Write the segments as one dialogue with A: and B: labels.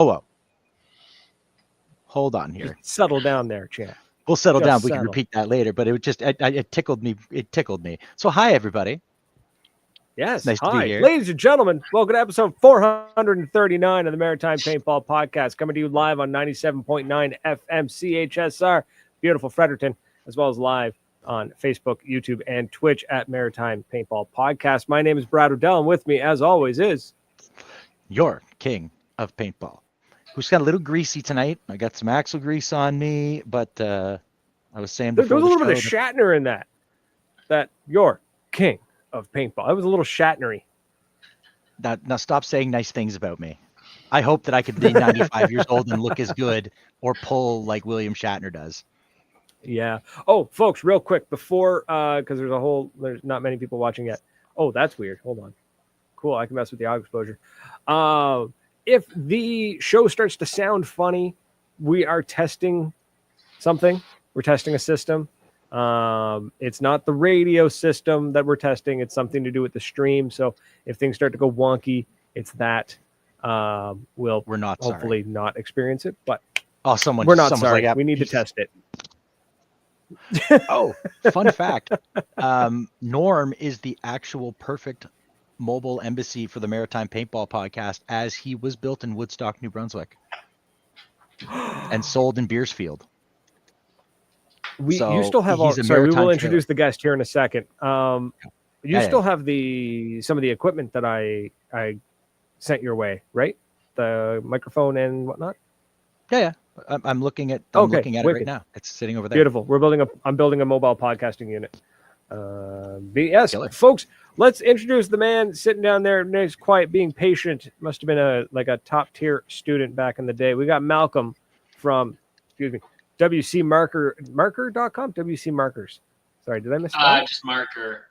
A: Whoa. Hold on here.
B: Just settle down there, champ.
A: We'll settle
B: Just
A: down. We can
B: settle.
A: repeat that later, but it tickled me. It tickled me. So hi, everybody.
B: Yes.
A: Nice to be here.
B: Ladies and gentlemen, welcome to episode 439 of the Maritime Paintball Podcast, coming to you live on 97.9 FM CHSR, beautiful Fredericton, as well as live on Facebook, YouTube, and Twitch at Maritime Paintball Podcast. My name is Brad Odell, and with me, as always, is
A: your king of paintball, who's got a little greasy tonight. I got some axle grease on me, but I was saying before
B: there was a little
A: the
B: bit of Shatner in that. That your king of paintball. It was a little Shatnery.
A: Now stop saying nice things about me. I hope that I could be 95 years old and look as good or pull like William Shatner does.
B: Yeah. Oh, folks, real quick before, because there's not many people watching yet. Oh, that's weird. Hold on. Cool. I can mess with the audio exposure. If the show starts to sound funny, we are testing something. We're testing a system. It's not the radio system that we're testing. It's something to do with the stream. So if things start to go wonky, it's that. We're not hopefully sorry. Not experience it, but we're not sorry. Like, we need to test it.
A: Oh, fun fact. Norm is the actual perfect mobile embassy for the Maritime Paintball Podcast, as he was built in Woodstock, New Brunswick and sold in Beersfield.
B: You still have sorry, we will introduce the guest here in a second. You still have some of the equipment that I sent your way, right? The microphone and whatnot.
A: Yeah. I'm looking at looking at it right now. It's sitting over there.
B: Beautiful. I'm building a mobile podcasting unit. Yes, folks, let's introduce the man sitting down there, nice, quiet, being patient. Must have been a top tier student back in the day. We got Malcom from, WCmarker.com? WC Markers. Sorry, did I miss that?
C: Just Marker.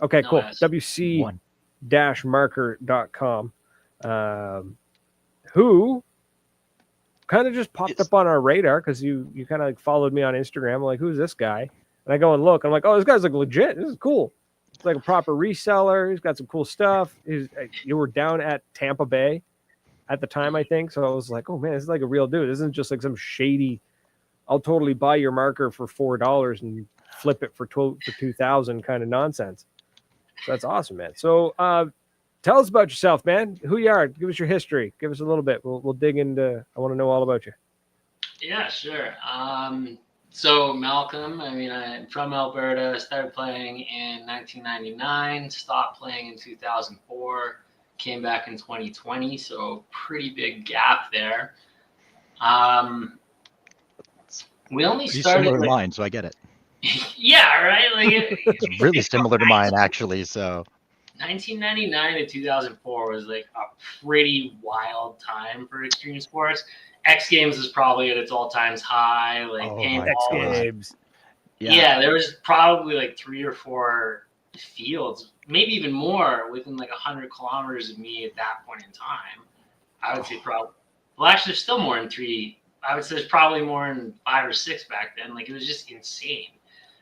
B: Okay, no cool. WC-marker.com. Who kind of just popped up on our radar because you kind of like followed me on Instagram. I'm like, who's this guy? And I go and look. I'm like, oh, this guy's like legit. This is cool. It's like a proper reseller. He's got some cool stuff. You were down at Tampa Bay at the time, I think. So I was like, oh man, this is like a real dude. This isn't just like some shady, I'll totally buy your marker for $4 and flip it for $2,000 kind of nonsense. So that's awesome, man. So tell us about yourself, man. Who you are. Give us your history. Give us a little bit. We'll dig into. I want to know all about you.
C: Yeah, sure. So Malcom, I'm from Alberta. Started playing in 1999. Stopped playing in 2004. Came back in 2020. So pretty big gap there. We only started
A: similar to mine, so I get it.
C: Yeah, right. Like
A: it's really similar to mine, actually. So
C: 1999 to 2004 was like a pretty wild time for extreme sports. X Games is probably at its all-time high. Like paintball.
B: X Games.
C: Yeah, there was probably like 3 or 4 fields, maybe even more, within like 100 kilometers of me at that point in time. I would say probably. Well, actually, there's still more than 3. I would say there's probably more than 5 or 6 back then. Like it was just insane,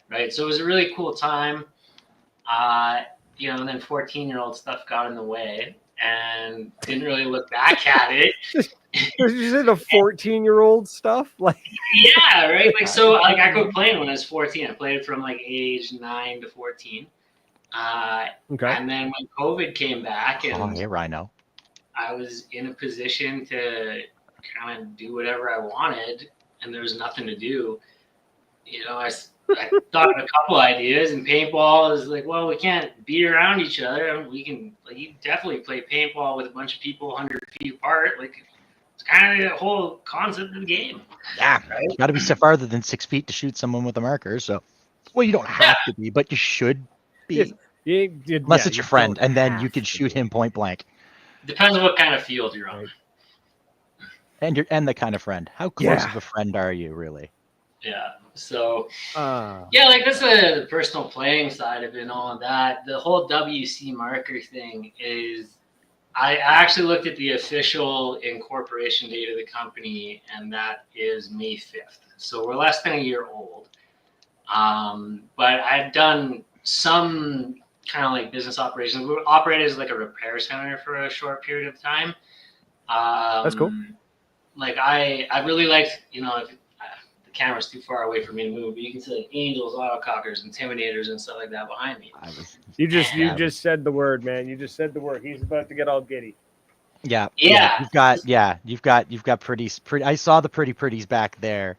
C: right? So it was a really cool time. And then 14-year-old stuff got in the way and didn't really look back at it.
B: Did you say the 14-year-old stuff? Like,
C: yeah, right. Like so, like I quit playing when I was 14. I played from like age 9 to 14.
B: Okay.
C: And then when COVID came back, and
A: Rhino,
C: I was in a position to kind of do whatever I wanted, and there was nothing to do. I thought of a couple ideas, and paintball is like, well, we can't be around each other, and we can, like, you definitely play paintball with a bunch of people 100 feet apart. Like, it's kind of the whole concept of the game.
A: Yeah, right? You got to be farther than 6 feet to shoot someone with a marker. So, well, you don't have to be, but you should be. Unless it's your friend, and then you can shoot him point blank.
C: Depends on what kind of field you're on.
A: Right. And the kind of friend. How close of a friend are you, really?
C: Yeah. So, like that's the personal playing side of it and all of that. The whole WC marker thing is, I actually looked at the official incorporation date of the company, and that is May 5th. So we're less than a year old. But I've done some kind of like business operations. We operated as like a repair center for a short period of time.
B: That's cool.
C: Like I really liked, you know, if the camera's too far away for me to move, but you can see like angels, autocockers, intimidators, and stuff like that behind me.
B: You just said the word, man. You just said the word. He's about to get all giddy.
A: Yeah.
C: Yeah.
A: You've got pretty. I saw the pretties back there.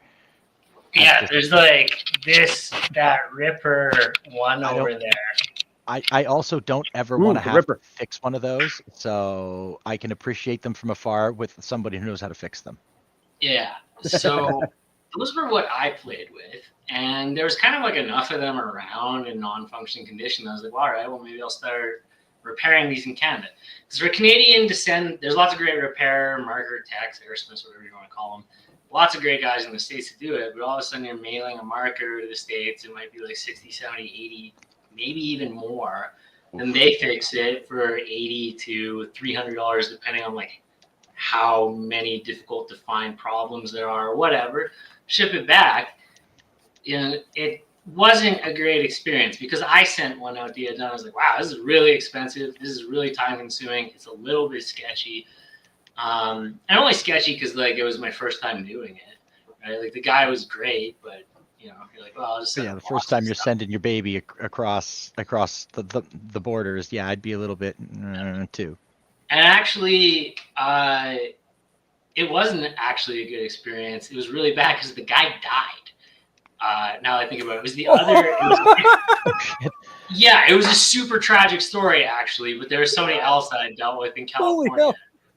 C: Yeah, there's like that Ripper one over there.
A: I also don't ever want to have to fix one of those, so I can appreciate them from afar with somebody who knows how to fix them.
C: Yeah. So those were what I played with, and there was kind of like enough of them around in non-functioning condition. I was like, well, all right, well, maybe I'll start repairing these in Canada. Because for Canadian descent, there's lots of great repair, marker techs, airsmiths, whatever you want to call them. Lots of great guys in the States to do it, but all of a sudden you're mailing a marker to the States. It might be like 60, 70, 80, maybe even more. And they fix it for $80 to $300, depending on like how many difficult to find problems there are or whatever. Ship it back. You know, it wasn't a great experience because I sent one out the other day. I was like, wow, this is really expensive. This is really time consuming. It's a little bit sketchy. And only sketchy because like it was my first time doing it, right? Like the guy was great, but you know, you're like, well, I'll just
A: the first time you're sending your baby across the borders, yeah, I'd be a little bit too.
C: And actually, it wasn't actually a good experience. It was really bad because the guy died. Now I think about it, it was the other. Yeah, it was a super tragic story actually, but there was somebody else that I dealt with in California.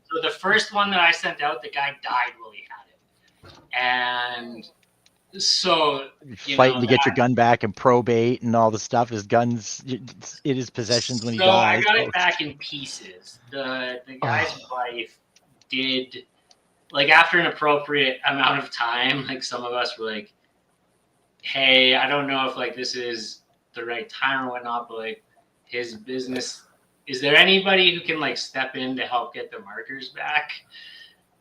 C: So the first one that I sent out, the guy died while he had it, and so
A: fighting to get your gun back and probate and all the stuff. His guns in his possessions when he dies.
C: So I got it back in pieces. The guy's wife did, like, after an appropriate amount of time, like some of us were like, hey, I don't know if like this is the right time or whatnot, but like his business, is there anybody who can like step in to help get the markers back?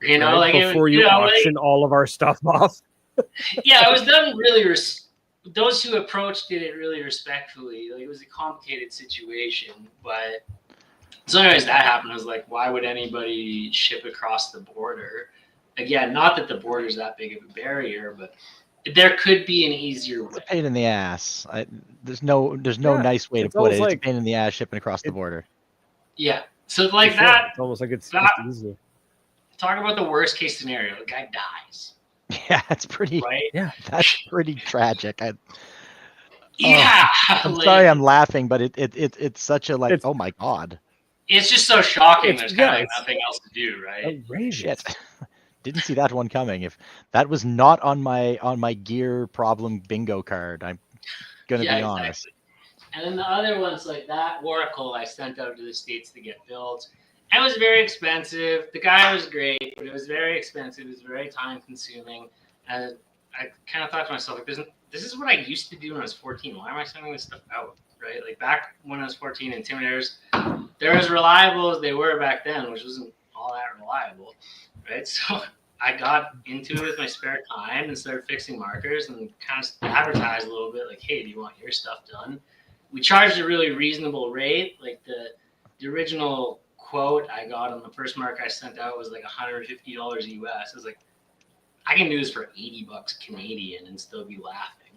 C: You know,
B: right,
C: like
B: before you auction like, all of our stuff off.
C: Yeah, it was done really. Those who approached did it really respectfully. Like it was a complicated situation, but so anyways, that happened. I was like, why would anybody ship across the border? Again, not that the border is that big of a barrier, but there could be an easier way.
A: It's a pain in the ass. There's no nice way to put it. It's a pain in the ass shipping across the border.
C: Yeah. So like that.
B: It's almost like it's easy.
C: Talk about the worst case scenario. The guy dies.
A: Yeah, that's pretty.
C: Right?
A: Yeah, that's pretty tragic.
C: Yeah.
A: I'm sorry, I'm laughing, but it's such a like. Oh my god.
C: It's just so shocking. There's kind of like nothing else to do, right?
A: Shit. Didn't see that one coming. If that was not on my gear problem bingo card, I'm gonna be honest.
C: And then the other ones like that Oracle I sent out to the States to get built. It was very expensive. The guy was great, but it was very expensive. It was very time consuming. And I kind of thought to myself, like, this is what I used to do when I was 14. Why am I sending this stuff out? Right? Like back when I was 14, Intimidators, they're as reliable as they were back then, which wasn't all that reliable. Right? So I got into it with my spare time and started fixing markers and kind of advertised a little bit like, hey, do you want your stuff done? We charged a really reasonable rate. Like the original quote I got on the first mark I sent out was like $150 US. I was like, I can do this for $80 Canadian and still be laughing.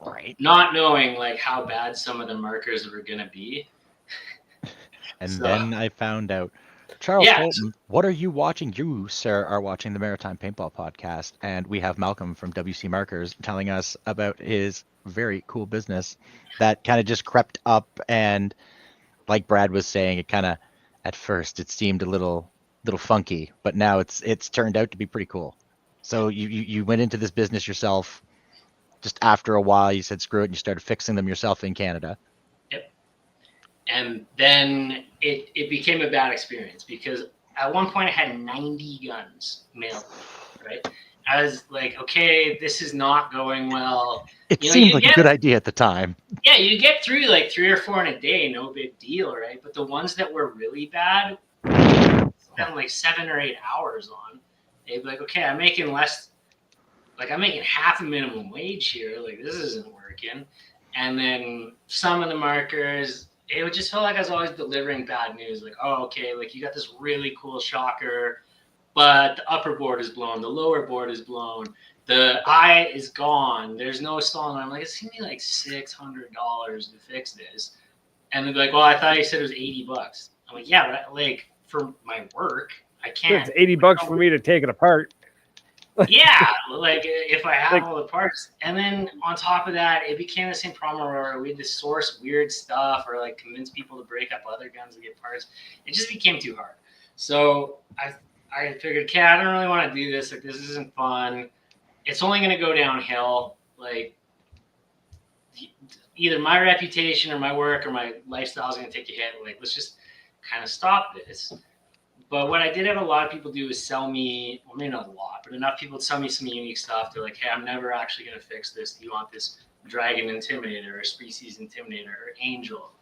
A: Right.
C: Not knowing like how bad some of the markers were going to be.
A: And then I found out. Charles Holton, what are you watching? You, sir, are watching the Maritime Paintball podcast, and we have Malcom from WC Markers telling us about his very cool business that kind of just crept up, and like Brad was saying, it kind of at first it seemed a little funky, but now it's turned out to be pretty cool. So you went into this business yourself. Just after a while, you said screw it, and you started fixing them yourself in Canada.
C: Yep. And then it became a bad experience because at one point I had 90 guns mailed, right? I was like, okay, this is not going well.
A: It seemed like a good idea at the time.
C: Yeah, you get through like 3 or 4 in a day, no big deal, right? But the ones that were really bad, spend like 7 or 8 hours on. They'd be like, okay, I'm making less. Like I'm making half a minimum wage here. Like this isn't working. And then some of the markers, it would just feel like I was always delivering bad news. Like, oh, okay, like you got this really cool shocker. but the upper board is blown, the lower board is blown, the eye is gone, there's no solenoid. I'm like, it's gonna be like $600 to fix this. And they'd be like, well, I thought you said it was $80. I'm like, yeah, but like for my work, I can't.
B: It's $80 for me to take it apart.
C: Yeah, like if I have
B: Like-
C: all the parts. And then on top of that, it became the same problem where we had to source weird stuff or like convince people to break up other guns to get parts. It just became too hard. So I figured, okay, I don't really want to do this. Like, this isn't fun. It's only going to go downhill. Like, either my reputation or my work or my lifestyle is going to take a hit. Like, let's just kind of stop this. But what I did have a lot of people do is sell me, well, maybe not a lot, but enough people sell me some unique stuff. They're like, hey, I'm never actually going to fix this. Do you want this Dragon Intimidator or Species Intimidator or Angel?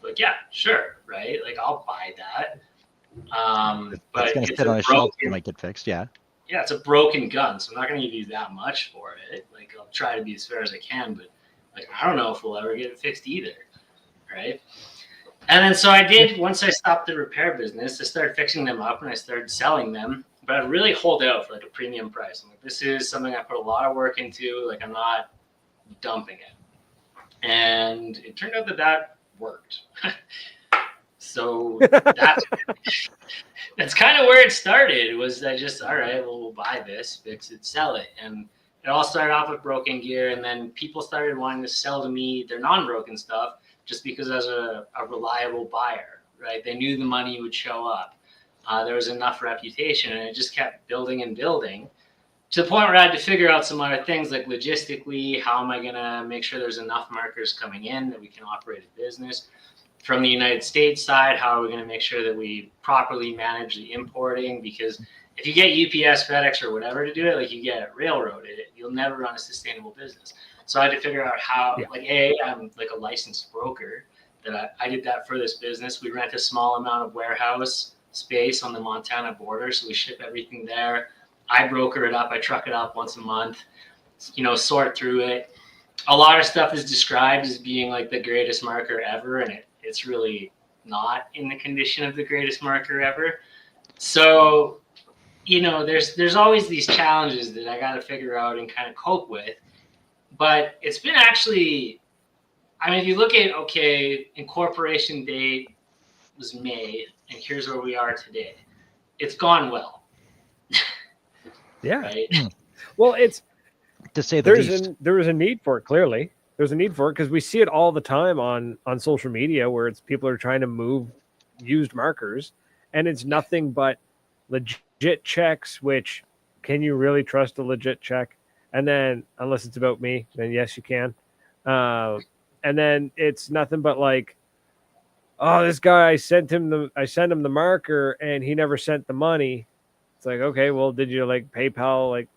C: Like, yeah, sure, right? Like, I'll buy that. But
A: It's going to
C: it's
A: sit on
C: a
A: a shelf. It
C: broken,
A: might get fixed. Yeah.
C: yeah, it's a broken gun, so I'm not going to give you that much for it. Like, I'll try to be as fair as I can, but like, I don't know if we'll ever get it fixed either, right? And then so I did, once I stopped the repair business, I started fixing them up and I started selling them, but I'd really hold out for like a premium price. I'm like, this is something I put a lot of work into, like I'm not dumping it. And it turned out that that worked. So that's kind of where it started, was I just, all right, well, we'll buy this, fix it, sell it. And it all started off with broken gear, and then people started wanting to sell to me their non-broken stuff, just because I was a reliable buyer, right? They knew the money would show up. There was enough reputation, and it just kept building and building to the point where I had to figure out some other things, like logistically, how am I going to make sure there's enough markers coming in that we can operate a business? From the United States side, how are we going to make sure that we properly manage the importing? Because if you get UPS, FedEx, or whatever to do it, like you get railroaded, you'll never run a sustainable business. So I had to figure out how, like, I'm like a licensed broker, that I did that for this business. We rent a small amount of warehouse space on the Montana border, so we ship everything there. I broker it up. I truck it up once a month, sort through it. A lot of stuff is described as being like the greatest marker ever, and it's really not in the condition of the greatest marker ever. So, there's always these challenges that I got to figure out and kind of cope with. But it's been actually, if you look at, incorporation date was May, and here's where we are today. It's gone well.
B: Yeah.
C: Right?
B: Well, it's,
A: To say the least.
B: there was a need for it, clearly. There's a need for it because we see it all the time on social media where it's people are trying to move used markers, and it's nothing but legit checks, which, can you really trust a legit check? And then, unless it's about me, then yes, you can. And then it's nothing but like, oh, this guy, I sent him the marker and he never sent the money. It's like, okay, well, did you like PayPal like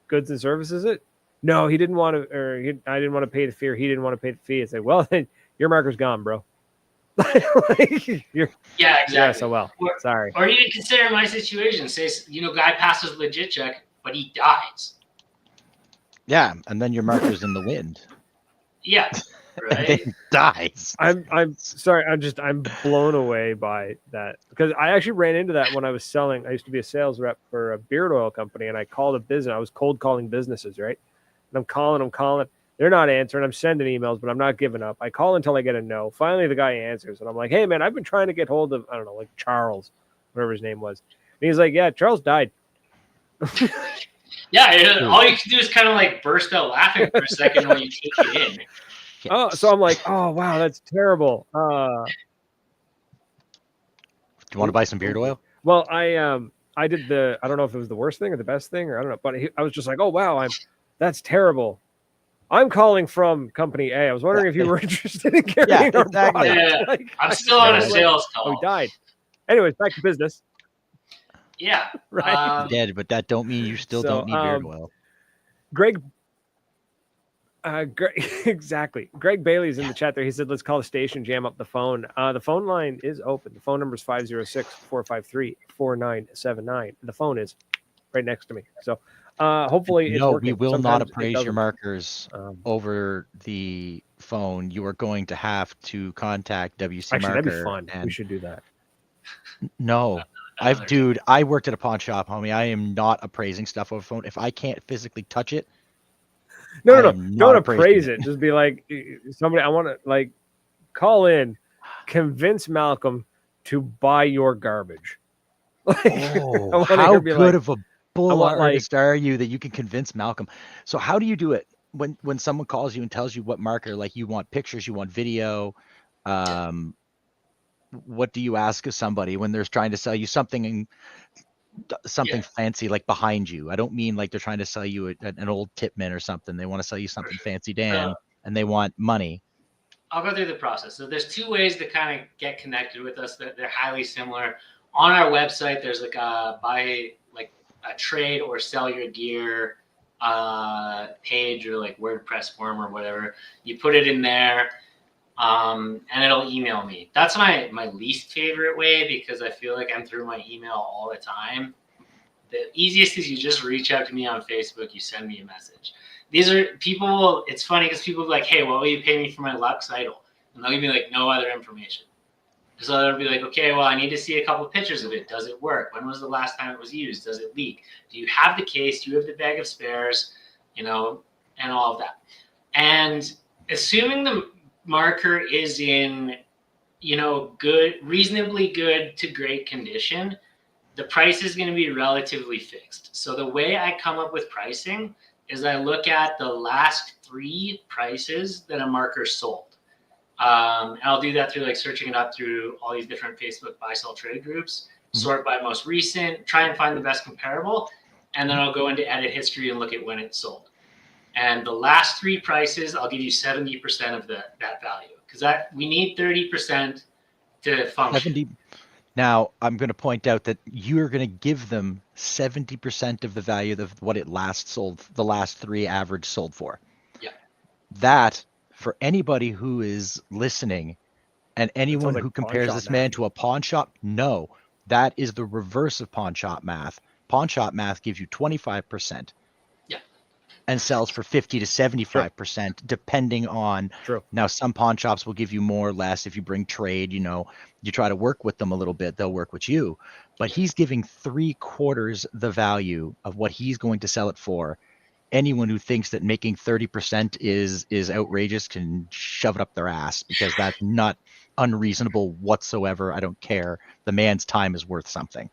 B: goods and services it? No, he didn't want to, I didn't want to pay the fee, or he didn't want to pay the fee. It's like, well, then your marker's gone, bro.
C: Yeah, exactly.
B: Yeah, so well, sorry.
C: Or even consider my situation. Say, guy passes legit check, but he dies.
A: Yeah, and then your marker's in the wind.
C: Yeah,
A: And then
C: right.
A: he dies.
B: I'm sorry. I'm blown away by that, because I actually ran into that when I was selling. I used to be a sales rep for a beard oil company, and I called a business. I was cold calling businesses, right? And I'm calling. They're not answering. I'm sending emails, but I'm not giving up. I call until I get a no. Finally, the guy answers, and I'm like, hey, man, I've been trying to get hold of, I don't know, like Charles, whatever his name was. And he's like, yeah, Charles died.
C: Yeah, all you can do is kind of like burst out laughing for a second while you take it in.
B: Oh, so I'm like, oh, wow, that's terrible.
A: Do you want to buy some beard oil?
B: Well, I did I don't know if it was the worst thing or the best thing, or I don't know, but I was just like, oh, wow, that's terrible. I'm calling from company A. I was wondering if you were interested in carrying our
A: exactly.
B: product.
C: Yeah, I'm still on a sales call.
B: Oh, he died. Anyways, back to business.
C: Yeah.
B: Right.
A: Dead, but that don't mean you still don't need beard oil.
B: Greg, exactly. Greg Bailey's in the chat there. He said, let's call the station, jam up the phone. The phone line is open. The phone number is 506-453-4979. The phone is right next to me. So hopefully it's working.
A: We will
B: Sometimes
A: not appraise your markers over the phone. You are going to have to contact WC
B: actually,
A: Marker.
B: that'd be fun. We should do that.
A: No. I worked at a pawn shop, homie. I am not appraising stuff over phone. If I can't physically touch it,
B: No.
A: am
B: Don't
A: not
B: appraise
A: appraising
B: it. Just be like, somebody, I want to like call in, convince Malcolm to buy your garbage. Like,
A: Oh, how good of a bull
B: want, like-
A: artist are you that you can convince Malcolm? So how do you do it when someone calls you and tells you what marker, like you want pictures, you want video? What do you ask of somebody when they're trying to sell you something fancy, like behind you? I don't mean like they're trying to sell you an old Tipman or something. They want to sell you something fancy, Dan, and they want money.
C: I'll go through the process. So there's two ways to kind of get connected with us that they're highly similar. On our website, there's like a buy like a trade or sell your gear page or like WordPress form or whatever. You put it in there. And it'll email me. That's my least favorite way because I feel like I'm through my email all the time. The easiest is you just reach out to me on Facebook. You send me a message. These are people. It's funny because people be like, "Hey, what will you pay me for my Lux Idol?" And they'll give me like no other information. So they'll be like, "Okay, well, I need to see a couple of pictures of it. Does it work? When was the last time it was used? Does it leak? Do you have the case? Do you have the bag of spares? And all of that." And assuming the marker is in, good, reasonably good to great condition, the price is going to be relatively fixed. So the way I come up with pricing is I look at the last 3 prices that a marker sold. And I'll do that through like searching it up through all these different Facebook buy, sell, trade groups, sort by most recent, try and find the best comparable. And then I'll go into edit history and look at when it sold. And the last 3 prices, I'll give you 70% of that value because we need 30% to function.
A: 70. Now, I'm going to point out that you're going to give them 70% of the value of what it last sold, the last 3 average sold for.
C: Yeah.
A: That, for anybody who is listening and anyone
B: like
A: who compares this man to a pawn shop, no, that is the reverse of pawn shop math. Pawn shop math gives you 25%. And sells for 50 to 75%, depending on.
B: True.
A: Now, some pawn shops will give you more or less. If you bring trade, you try to work with them a little bit, they'll work with you. But he's giving 3/4 the value of what he's going to sell it for. Anyone who thinks that making 30% is outrageous can shove it up their ass because that's not unreasonable whatsoever. I don't care. The man's time is worth something.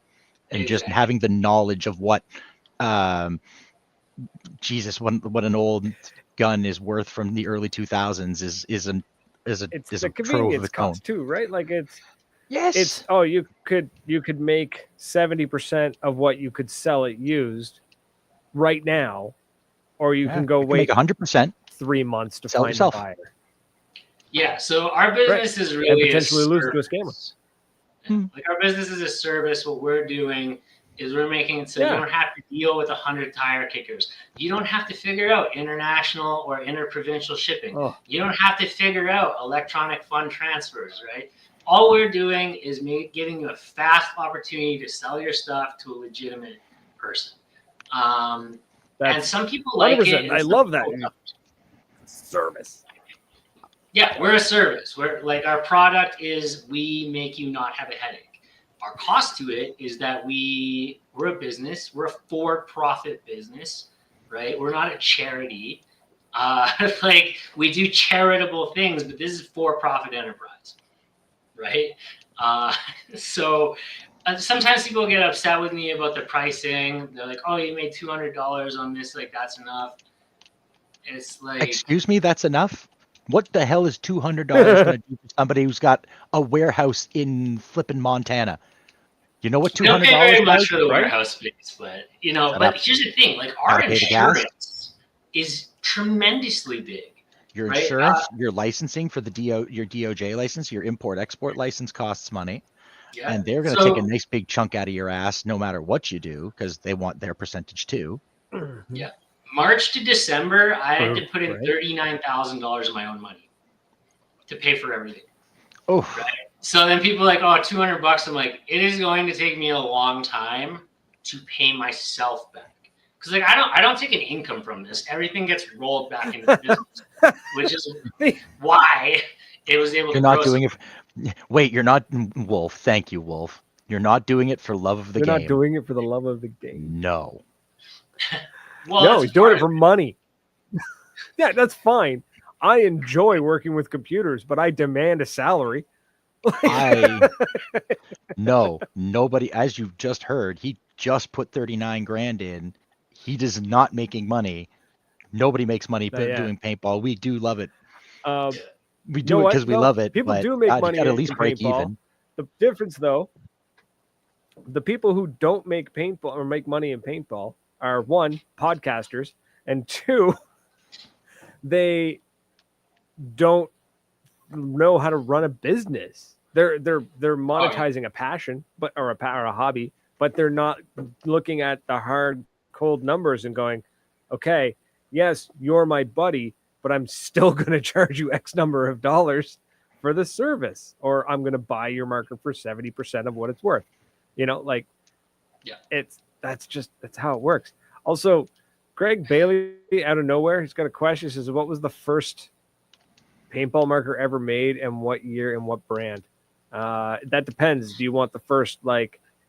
A: And just having the knowledge of what Jesus, what an old gun is worth from the early 2000s is a trove of the cone
B: too, right? Like it's
A: yes.
B: You could make 70% of what you could sell it used right now, or you can go wait
A: 100%,
B: 3 months to
A: sell
B: find
A: yourself.
B: a buyer.
C: Yeah, so our business is really
B: and potentially lose to a scammer.
C: Like our business is a service. What we're doing is we're making it so you don't have to deal with 100 tire kickers. You don't have to figure out international or interprovincial shipping. You don't have to figure out electronic fund transfers, right? All we're doing is giving you a fast opportunity to sell your stuff to a legitimate person. And some people like
B: 100%.
C: it.
B: I love that. Service.
C: Yeah, we're a service. We're like our product is we make you not have a headache. Our cost to it is that we're a business. We're a for-profit business, right? We're not a charity. Like we do charitable things, but this is for-profit enterprise, right? So sometimes people get upset with me about the pricing. They're like, "Oh, you made $200 on this. Like that's enough." It's like,
A: excuse me, that's enough? What the hell is $200 going to do for somebody who's got a warehouse in flippin' Montana? You know what $200
C: don't pay very much
A: does,
C: for the
A: right?
C: warehouse space, but here's the thing: like our
A: Gotta pay the gas.
C: insurance is tremendously big.
A: Your
C: right?
A: insurance, your licensing for your DOJ license, your import-export license costs money.
C: Yeah.
A: And they're going to take a nice big chunk out of your ass no matter what you do because they want their percentage too.
C: Yeah. March to December, I had to put in $39,000 of my own money to pay for everything.
A: Oh.
C: Right? So then people are like, oh, $200. I'm like, it is going to take me a long time to pay myself back. Because like I don't take an income from this. Everything gets rolled back into the business, which is why it was able to.
A: You're not doing it. Wait, you're not Wolf. Thank you, Wolf. You're not doing it for love of the
B: You're
A: game.
B: not doing it for the love of the game.
A: No.
C: Well,
B: No,
C: that's
B: he's doing
C: part
B: it
C: of
B: for money. Yeah, that's fine. I enjoy working with computers, but I demand a salary.
A: No, nobody, as you just heard, he just put 39 grand in. He is not making money. Nobody makes money
B: Not yet.
A: doing paintball. We do love it. We
B: You
A: do
B: know
A: it
B: what,
A: because we
B: though?
A: love it.
B: People
A: but
B: do make
A: God,
B: money
A: you gotta
B: in
A: at least break
B: paintball.
A: even.
B: The difference, though, the people who don't make paintball or make money in paintball are, one, podcasters, and two, they don't know how to run a business. They're monetizing a passion, or a hobby, but they're not looking at the hard, cold numbers and going, okay, yes, you're my buddy, but I'm still going to charge you X number of dollars for the service, or I'm going to buy your marker for 70% of what it's worth. Like,
C: yeah,
B: that's how it works. Also, Greg Bailey, out of nowhere, he's got a question. He says, what was the first paintball marker ever made, and what year and what brand? That depends. Do you want the first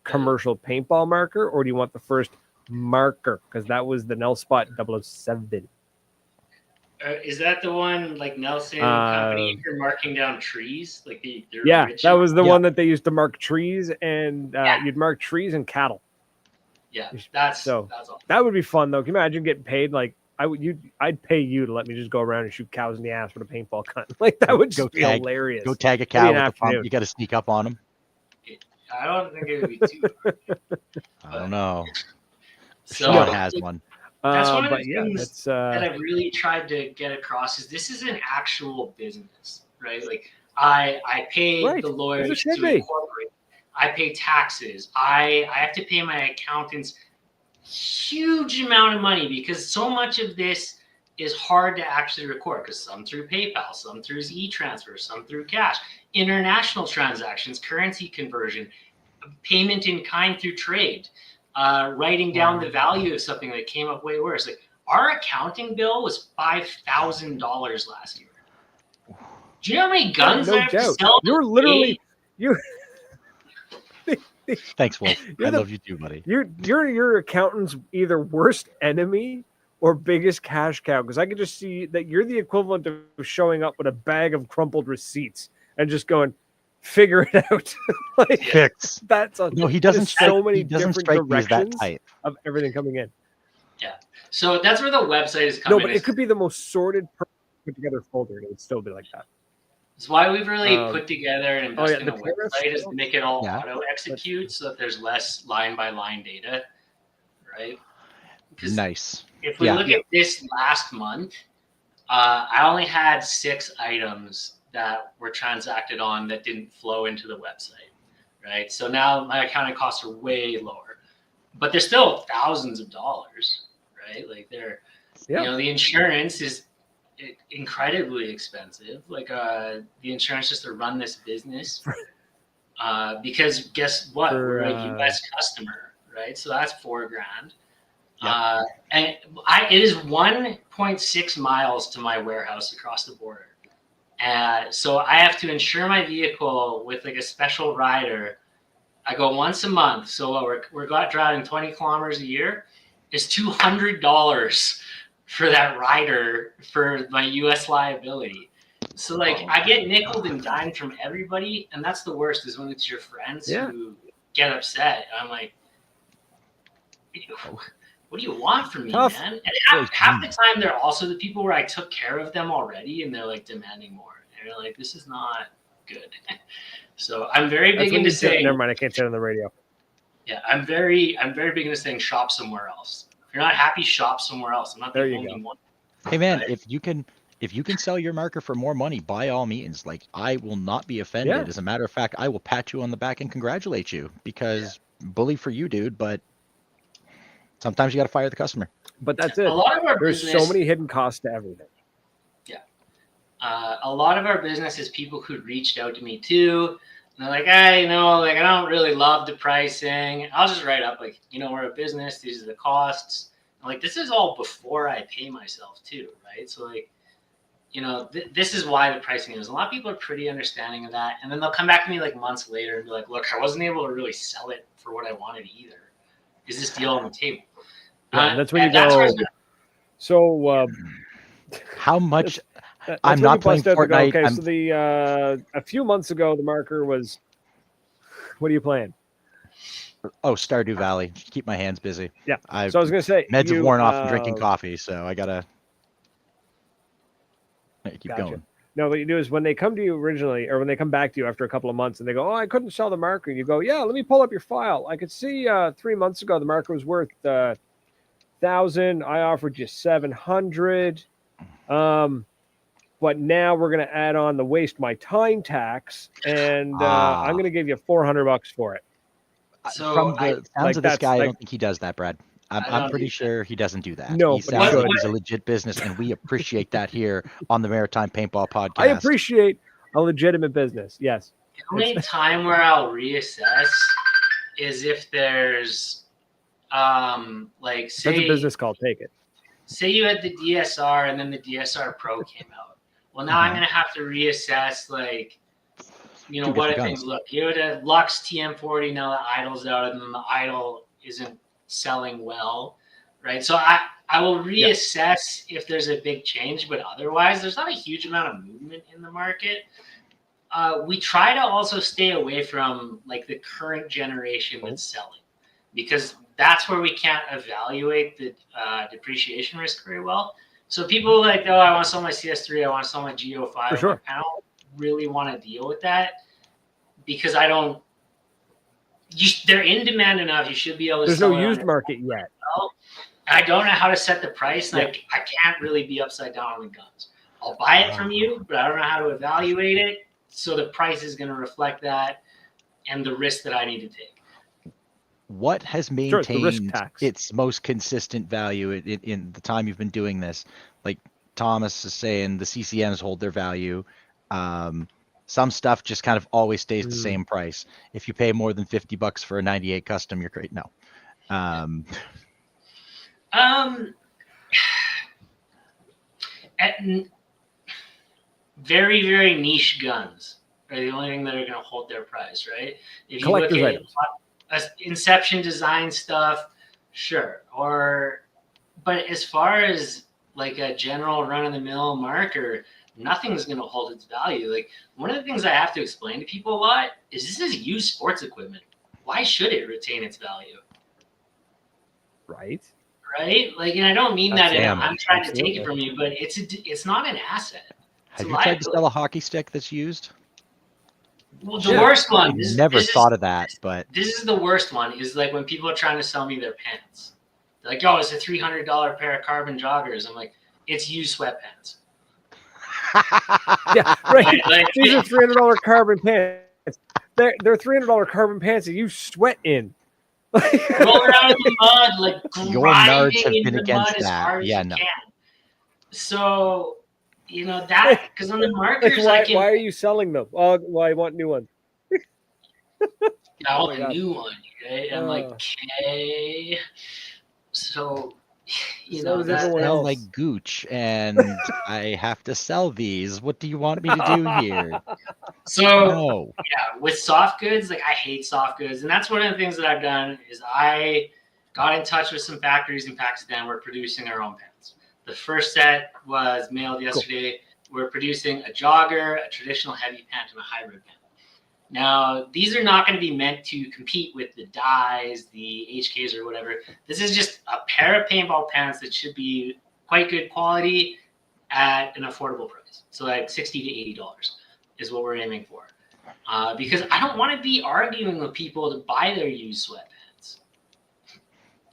B: commercial paintball marker, or do you want the first marker? Because that was the Nelspot 007.
C: Is that the one like Nelson company for marking down trees? Like
B: yeah, that was the
A: Yeah.
B: one that they used to mark trees, and you'd mark trees and cattle.
C: Yeah, that's awesome.
B: That would be fun though. Can you imagine getting paid? Like I'd pay you to let me just go around and shoot cows in the ass with a paintball gun. Like that would just be hilarious.
A: Go tag a cow with a pump. You got to sneak up on him.
C: I don't think it would be too hard.
A: I don't know.
C: So
A: Sean has one.
C: That's one of the
B: yeah,
C: things that I've really tried to get across is this is an actual business, right? Like I pay the lawyers to incorporate. I pay taxes. I have to pay my accountants huge amount of money because so much of this is hard to actually record because some through PayPal, some through e-transfer, some through cash, international transactions, currency conversion, payment in kind through trade, writing down the value of something that came up way worse. Like our accounting bill was $5,000 last year. Do you know how many guns I have to sell?
B: You're literally
A: Thanks, Wolf. I love you too, buddy.
B: You're your accountant's either worst enemy or biggest cash cow, because I could just see that you're the equivalent of showing up with a bag of crumpled receipts and just going, figure it out.
A: Fix. No, he doesn't.
B: So many different
A: directions
B: that type of everything coming in.
C: Yeah. So that's where the website is coming.
B: No, but it could be the most sorted, put together folder. It would still be like that.
C: It's why we've really put together and invested in a website is to make it all
A: auto
C: execute so that there's less line by line data, right?
A: Nice.
C: If we look at this last month, I only had 6 items that were transacted on that didn't flow into the website, right? So now my accounting costs are way lower, but they're still thousands of dollars, right? Like the insurance is incredibly expensive. Like the insurance just to run this business, because guess what? We're a U.S. customer, right? So that's $4,000. And it is 1.6 miles to my warehouse across the border. So I have to insure my vehicle with like a special rider. I go once a month. So we're driving 20 kilometers a year. It's $200 for that rider for my U.S. liability. So like I get nickeled and dimed from everybody. And that's the worst is when it's your friends who get upset. I'm like, what do you want from me, man? And half the time they're also the people where I took care of them already and they're like demanding more. And they're like, this is not good. So I'm very big into saying,
B: never mind, I can't say it on the radio.
C: Yeah, I'm very big into saying shop somewhere else. If you're not happy, shop somewhere else. I'm not the only one.
A: Hey man, if you can sell your marker for more money, by all means, like I will not be offended.
B: Yeah.
A: As a matter of fact, I will pat you on the back and congratulate you because bully for you, dude, but sometimes you got to fire the customer.
B: But that's it.
C: A lot of our
B: There's
C: business,
B: so many hidden costs to everything.
C: Yeah. A lot of our business is people who reached out to me too. And they're like, hey, I don't really love the pricing. I'll just write up like, we're a business. These are the costs. I'm like, this is all before I pay myself too, right? So like, this is why the pricing is. A lot of people are pretty understanding of that, and then they'll come back to me like months later and be like, "Look, I wasn't able to really sell it for what I wanted either. Is this deal on the table?"
B: Yeah, that's when you
C: that's
B: go.
C: where it's-
B: So
A: How much?
B: that's
A: I'm
B: when
A: not
B: you bust
A: playing
B: out to go,
A: Fortnite.
B: okay,
A: I'm-
B: so the a few months ago the marker was. What are you playing?
A: Oh, Stardew Valley. Keep my hands busy.
B: Yeah.
A: I
B: So I was gonna say
A: meds have
B: you,
A: worn off from drinking coffee, so I gotta keep
B: Gotcha.
A: going.
B: No, what you do is when they come to you originally, or when they come back to you after a couple of months, and they go, "Oh, I couldn't sell the marker," and you go, "Yeah, let me pull up your file. I could see 3 months ago the marker was worth 1,000. I offered you 700. But now we're gonna add on the waste my time tax, and I'm gonna give you $400 for it."
C: So
A: From the sounds
B: like
A: of this
B: that's
A: guy, I
B: like-
A: don't think he does that, Brad.
C: I
A: I'm
C: don't
A: pretty
C: either.
A: sure he doesn't do that.
B: No,
A: He
B: but he
A: sounds like
C: should.
A: he's a legit business, and we appreciate that here on the Maritime Paintball Podcast.
B: I appreciate a legitimate business. Yes.
C: The only time where I'll reassess is if there's like
B: That's a
C: say
B: business call. Take it.
C: say you had the DSR and then the DSR Pro came out. Well, now I'm
A: Mhm.
C: gonna have to reassess like
A: Two
C: what
A: different
C: if
A: guns.
C: things look. You had a Lux TM40, now the Idol's out, and then the Idol isn't selling well, right? So I will reassess if there's a big change, but otherwise there's not a huge amount of movement in the market. We try to also stay away from like the current generation that's selling, because that's where we can't evaluate the depreciation risk very well. So people are like, "Oh, I want to sell my CS3, I want to sell my GO5.
B: For sure.
C: I don't really want to deal with that because I don't. They're in demand enough. You should be able to.
B: There's
C: sell
B: no
C: it
B: used
C: on
B: market yet.
C: well. I don't know how to set the price.
B: Yeah.
C: Like I can't really be upside down on the guns. I'll buy it from you, but I don't know how to evaluate it. So the price is going to reflect that and the risk that I need to take.
A: What has
B: Sure, it's the risk
A: maintained
B: tax.
A: its most consistent value in the time you've been doing this? Like Thomas is saying, the CCMs hold their value. Some stuff just kind of always stays the same price. If you pay more than $50 for a 98 custom, you're great. No.
C: Very, very niche guns are the only thing that are going to hold their price, right? If you
B: Collector's
C: look at
B: items.
C: Inception design stuff, sure. But as far as like a general run-of-the-mill marker, nothing's going to hold its value. Like one of the things I have to explain to people a lot is this is used sports equipment. Why should it retain its value?
B: Right.
C: Right? Like, and I don't mean that
A: Damn.
C: I'm trying to
B: Absolutely.
C: take it from you, but it's not an asset. It's
A: Have
C: a
A: you tried to
C: liability.
A: sell a hockey stick that's used?
C: Well, the worst
A: I
C: one.
A: never thought of that, but
C: This is the worst one. Is like when people are trying to sell me their pants. They're like, "Oh, it's a $300 pair of carbon joggers." I'm like, "It's used sweatpants."
B: Yeah. Right.
C: Like,
B: These are $300 carbon pants. They're $300 carbon pants that you sweat in.
C: rolling around in the mud, like
A: Your nards have
C: grinding
A: been
C: in the
A: against
C: mud as
A: that.
C: hard as
A: Yeah,
C: you
A: no.
C: can. So, that because on the markers,
B: Like, why are you selling them? Oh, well, I want new ones.
C: I
B: Oh
C: want
B: my
C: a
B: God.
C: new one. Right? I'm like,
B: Oh.
C: okay. So,
B: So does
C: that,
B: everyone
A: smell
B: else.
A: like gooch, and I have to sell these. What do you want me to do here?
C: so
A: No.
C: yeah, with soft goods, like I hate soft goods, and that's one of the things that I've done is I got in touch with some factories in Pakistan. We're producing our own pants. The first set was mailed yesterday. Cool. We're producing a jogger, a traditional heavy pant, and a hybrid pant. Now, these are not going to be meant to compete with the dyes, the HKs, or whatever. This is just a pair of paintball pants that should be quite good quality at an affordable price. So like $60 to $80 is what we're aiming for. Because I don't want to be arguing with people to buy their used sweatpants.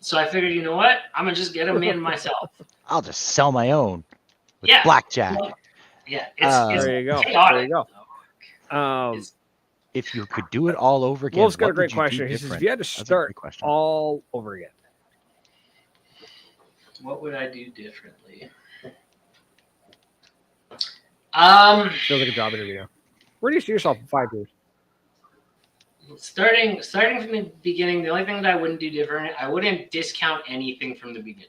C: So I figured, you know what? I'm going to just get them in myself.
A: I'll just sell my own with
C: Yeah.
A: blackjack.
C: Yeah, it's
B: There you go.
C: chaotic.
B: There you go.
A: If you could do it all over again,
B: Wolf's got a
A: what
B: great
A: would you do
B: question. He says,
A: different?
B: if you had to
A: That's a
B: start
A: great question.
B: all over again,
C: What would I do differently?
B: feels like a job interview now. Where do you see yourself in 5 years?
C: Starting from the beginning, the only thing that I wouldn't do different, I wouldn't discount anything from the beginning.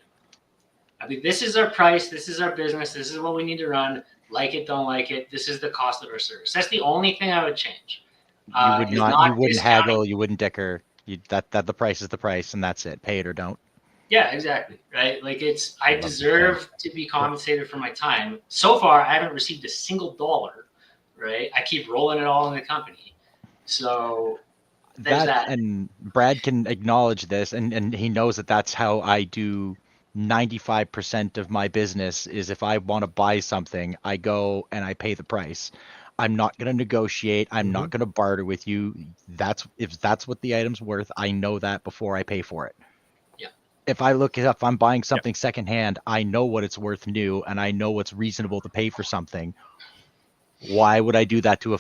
C: I'd be, this is our price, this is our business, this is what we need to run. Like it, don't like it. This is the cost of our service. That's the only thing I would change.
A: You would
C: is
A: not. You wouldn't
C: discounting.
A: haggle. You wouldn't dicker. That the price is the price, and that's it. Pay it or don't.
C: Yeah, exactly. Right. Like I
A: love
C: deserve to be compensated for my time. So far, I haven't received a single dollar. Right. I keep rolling it all in the company. So there's that.
A: And Brad can acknowledge this, and he knows that that's how I do 95% of my business. Is if I want to buy something, I go and I pay the price. I'm not going to negotiate. I'm not going to barter with you. If that's what the item's worth, I know that before I pay for it.
C: Yeah.
A: If I'm buying something secondhand, I know what it's worth new, and I know what's reasonable to pay for something. Why would I do that to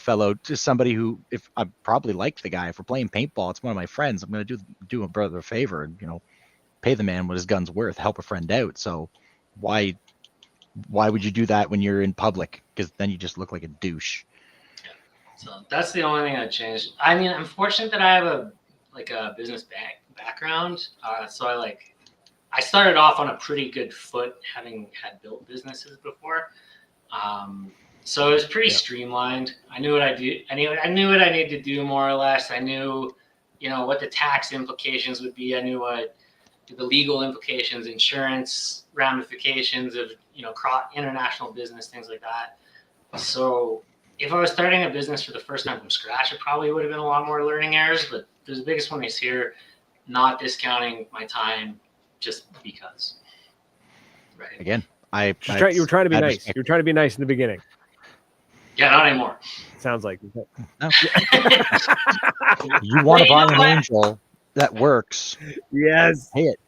A: somebody who, if I probably like the guy, if we're playing paintball, it's one of my friends, I'm going to do a brother a favor and, pay the man what his gun's worth, help a friend out. So why would you do that when you're in public? Because then you just look like a douche.
C: Yeah. So that's the only thing I'd change. I mean, I'm fortunate that I have a business background. So I started off on a pretty good foot, having had built businesses before. So it was pretty streamlined. I knew what I do. I knew what I needed to do, more or less. I knew, what the tax implications would be. I knew what the legal implications, insurance ramifications of, international business, things like that. So if I was starting a business for the first time from scratch, it probably would have been a lot more learning errors. But the biggest one is here, not discounting my time just because. Right.
A: Again,
B: you were trying to be nice.
A: Respect.
B: You were trying to be nice in the beginning.
C: Yeah, not anymore.
B: Sounds like.
A: No. You want to buy an angel that works.
B: Yes.
A: Pay it.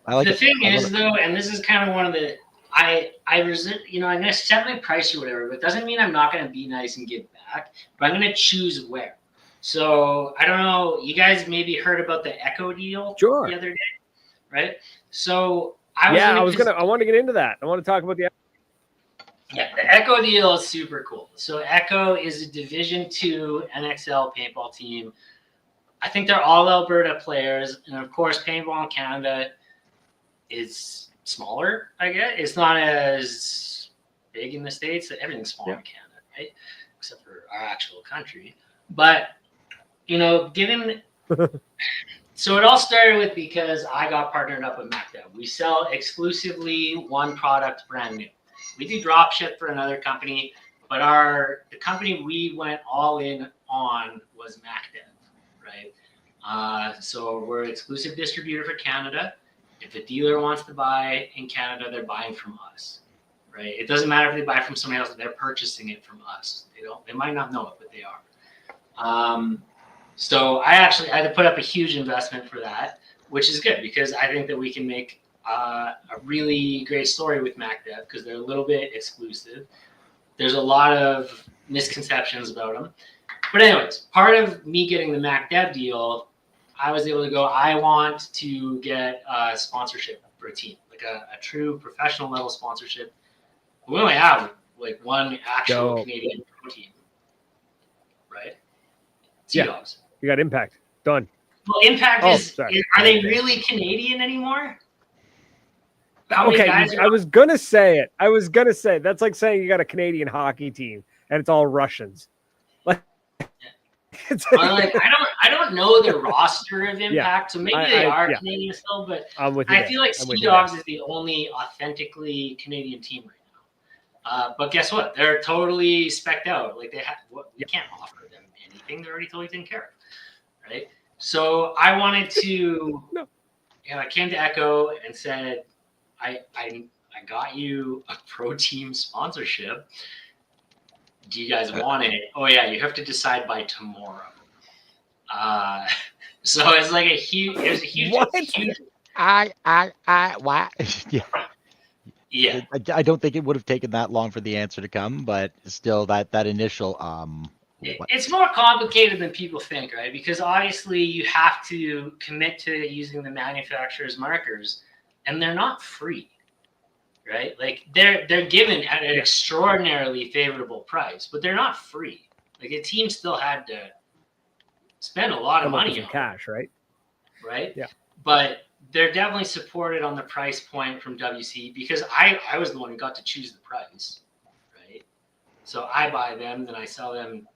A: I like
C: the
A: it.
C: thing is, though, and this is kind of one of the, I resent, I'm going to set my price or whatever, but it doesn't mean I'm not going to be nice and give back, but I'm going to choose where. So I don't know, you guys maybe heard about the Echo deal the other day, right? So I
B: want to get into that. I want to talk about the.
C: Yeah, the Echo deal is super cool. So Echo is a Division II NXL paintball team. I think they're all Alberta players, and of course, paintball in Canada is smaller. I guess it's not as big in the States. Everything's small in Canada, right? Except for our actual country. But given so it all started with because I got partnered up with MacDev. We sell exclusively one product, brand new. We do drop ship for another company, but the company we went all in on was MacDev, right? So we're an exclusive distributor for Canada. If a dealer wants to buy in Canada, they're buying from us, right? It doesn't matter if they buy from somebody else; they're purchasing it from us. They might not know it, but they are. So I had to put up a huge investment for that, which is good because I think that we can make a really great story with MacDev because they're a little bit exclusive. There's a lot of misconceptions about them. But anyways, part of me getting the MacDev deal, I was able to go, I want to get a sponsorship for a team, like a true professional level sponsorship. We only have like one actual Canadian pro team, right? Sea Dogs.
B: You got Impact. Done.
C: Well, Impact are they really Canadian anymore?
B: Okay, I was gonna say it. That's like saying you got a Canadian hockey team and it's all Russians. Like,
C: I don't know the roster of Impact, so maybe they are Canadian still. But I feel like Sea Dogs is the only authentically Canadian team right now. But guess what? They're totally specced out. Like we can't offer them anything. They're already totally taken care of, right? So I wanted to. I came to Echo and said, I got you a pro team sponsorship. Do you guys want it? Oh yeah, you have to decide by tomorrow. So it's like it was a huge.
A: What? Yeah.
C: Yeah.
A: I don't think it would have taken that long for the answer to come, but still that initial
C: It's more complicated than people think, right? Because obviously you have to commit to using the manufacturer's markers, and they're not free, right? Like they're given at an extraordinarily favorable price, but they're not free. Like a team still had to spend a lot of money on
B: cash, right?
C: Right?
B: Yeah.
C: But they're definitely supported on the price point from WC because I was the one who got to choose the price, right? So I buy them, then I sell them,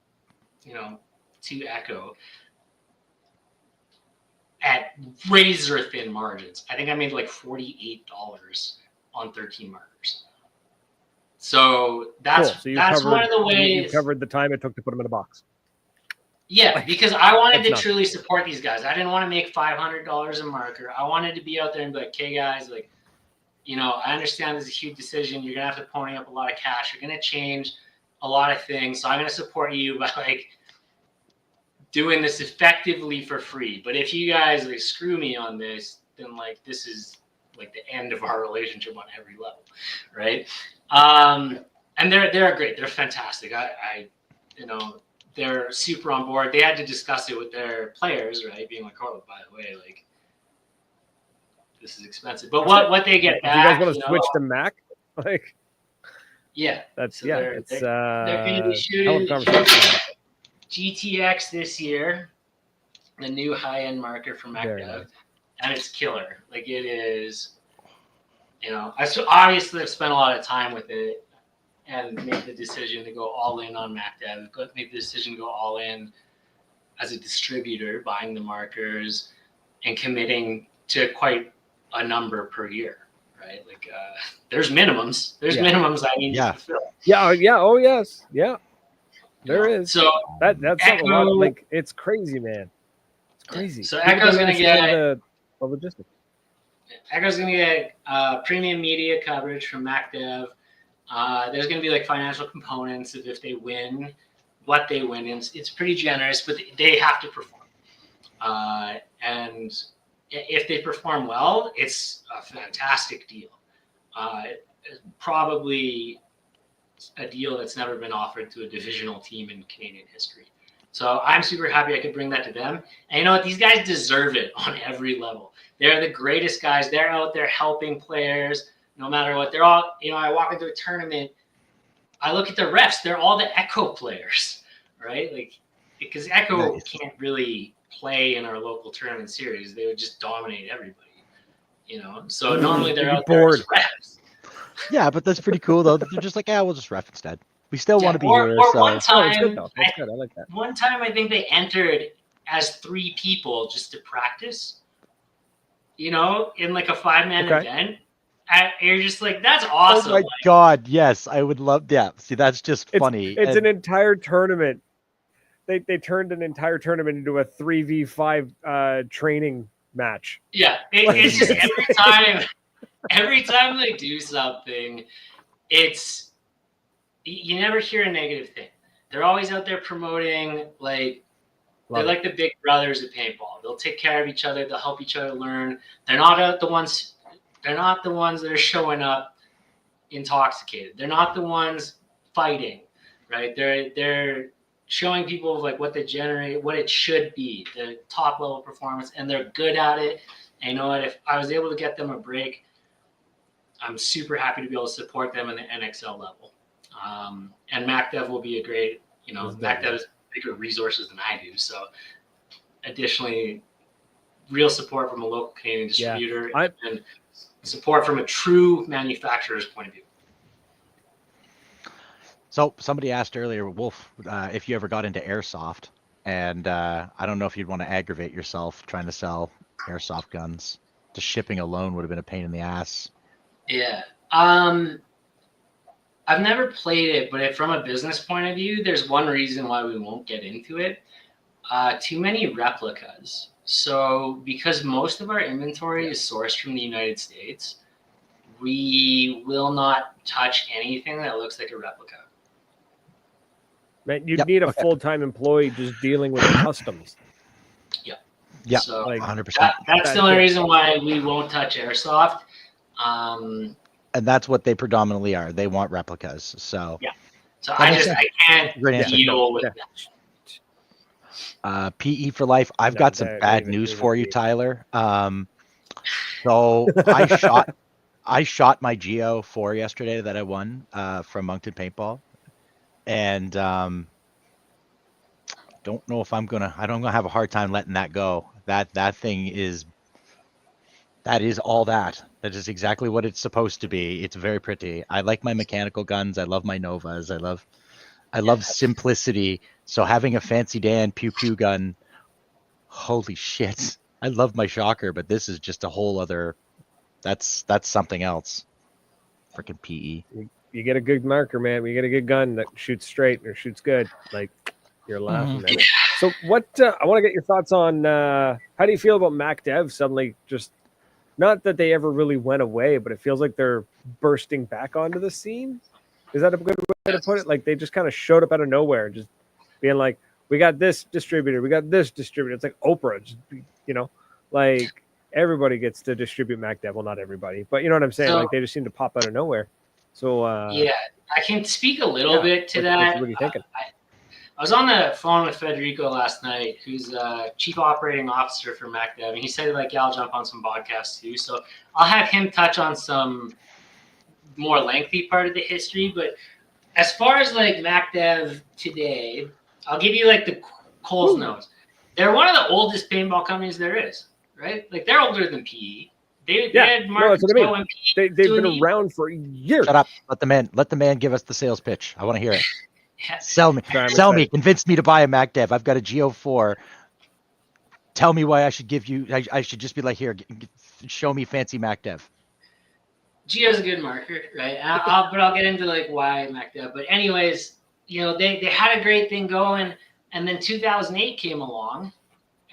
C: to Echo at razor thin margins. I think I made like $48 on 13 markers. So that's
B: Cool. So
C: that's one of the
B: you
C: ways.
B: covered the time it took to put them in a box.
C: Yeah, because I wanted to
B: That's
C: truly support these guys. I didn't want to make $500 a marker. I wanted to be out there and be like, okay, guys, like, I understand this is a huge decision. You're going to have to pony up a lot of cash. You're going to change a lot of things. So I'm going to support you by, like, doing this effectively for free. But if you guys, like, screw me on this, then, like, this is, like, the end of our relationship on every level, right? And they're great. They're fantastic. They're super on board. They had to discuss it with their players, right? Being like, oh, by the way, like, this is expensive. But what they get back,
B: if you guys want to switch to Mac, like,
C: yeah,
B: that's
C: so
B: they're
C: going to be shooting GTX this year, the new high-end marker from MacDev,
B: nice.
C: And it's killer. Like, it is, obviously I've spent a lot of time with it and made the decision to go all in on MacDev, made the decision to go all in as a distributor, buying the markers and committing to quite a number per year, right? Like, there's minimums. There's minimums I need to fulfill.
B: Yeah. Oh, yes. Yeah. There is.
C: So
B: that's
C: Echo,
B: a lot. Like, it's crazy, man. It's crazy.
C: So Echo's going to get
B: the logistics.
C: Echo's going to get premium media coverage from MacDev. There's going to be like financial components of if they win, what they win. It's pretty generous, but they have to perform. And if they perform well, it's a fantastic deal. Probably a deal that's never been offered to a divisional team in Canadian history. So I'm super happy I could bring that to them. And you know what? These guys deserve it on every level. They're the greatest guys. They're out there helping players no matter what. They're all, I walk into a tournament, I look at the refs. They're all the Echo players, right? Like, because Echo can't really play in our local tournament series. They would just dominate everybody, So normally they're out there as refs.
A: Yeah, but that's pretty cool, though. They're just like, we'll just ref instead. We still want to be here.
C: Or
A: so.
C: one time,
B: it's good, though. That's good. I like that.
C: One time, I think they entered as 3 people just to practice, in like a 5-man event. And you're just like, that's awesome.
A: Oh, my God. Yes, I would love that. See, that's just funny.
B: It's an entire tournament. They turned an entire tournament into a 3v5 training match.
C: Yeah, it's just every time they do something, you never hear a negative thing. They're always out there promoting, like, they're like the big brothers of paintball. They'll take care of each other. They'll help each other learn. They're not the ones that are showing up intoxicated. They're not the ones fighting, right? They're showing people like what they generate, what it should be, the top level performance, and they're good at it. And you know what? If I was able to get them a break, I'm super happy to be able to support them in the NXL level. And MacDev will be a great, MacDev has bigger resources than I do. So additionally, real support from a local Canadian distributor and support from a true manufacturer's point of view.
A: So somebody asked earlier, Wolf, if you ever got into airsoft, and I don't know if you'd want to aggravate yourself trying to sell airsoft guns. Just shipping alone would have been a pain in the ass.
C: Yeah. I've never played it, but from a business point of view, there's one reason why we won't get into it. Too many replicas. So because most of our inventory is sourced from the United States, we will not touch anything that looks like a replica.
B: Man, you'd need a full-time employee just dealing with the customs.
A: Yeah,
C: so
A: like 100%.
C: That's the only reason why we won't touch airsoft.
A: And that's what they predominantly are. They want replicas. So
C: So I can't deal with
A: that. PE for life. I've got some bad news for you, Tyler. So I shot my Geo 4 yesterday that I won from Moncton Paintball, and don't know if I'm gonna have a hard time letting that go. That thing is That is all that. That is exactly what it's supposed to be. It's very pretty. I like my mechanical guns. I love my Novas. I love simplicity. So having a fancy Dan pew pew gun, holy shit. I love my shocker, but this is just a whole other. That's something else. Freaking PE.
B: You get a good marker, man. You get a good gun that shoots straight or shoots good. Like, you're laughing, man. So what? I want to get your thoughts on how do you feel about MacDev suddenly just not that they ever really went away, but it feels like they're bursting back onto the scene. Is that a good way to put it? Like they just kind of showed up out of nowhere, just being like, "We got this distributor, we got this distributor." It's like Oprah, just, like everybody gets to distribute MacDev. Well, not everybody, but you know what I'm saying.
C: So-
B: like they just seem to pop out of nowhere. So
C: Yeah, I can speak a little bit to that.
B: What are you thinking?
C: I was on the phone with Federico last night, who's chief operating officer for MacDev, and he said like, "Yeah, I'll jump on some podcasts too." So I'll have him touch on some more lengthy part of the history. But as far as like MacDev today, I'll give you like the Cole's notes. They're one of the oldest paintball companies there is, right? Like they're older than PE. They had
B: that's what I mean. They've been
C: doing
B: around for years.
A: Shut up. Let the man give us the sales pitch. I want to hear it.
C: Yeah.
A: Sell me.
B: Sorry, I'm
A: Sell me.
B: excited.
A: Convince me to buy a MacDev. I've got a Geo4. Tell me why I should give you. I should just be like, here, show me fancy MacDev.
C: Geo's a good marker, right? But I'll get into like why MacDev. But anyways, they had a great thing going, and then 2008 came along,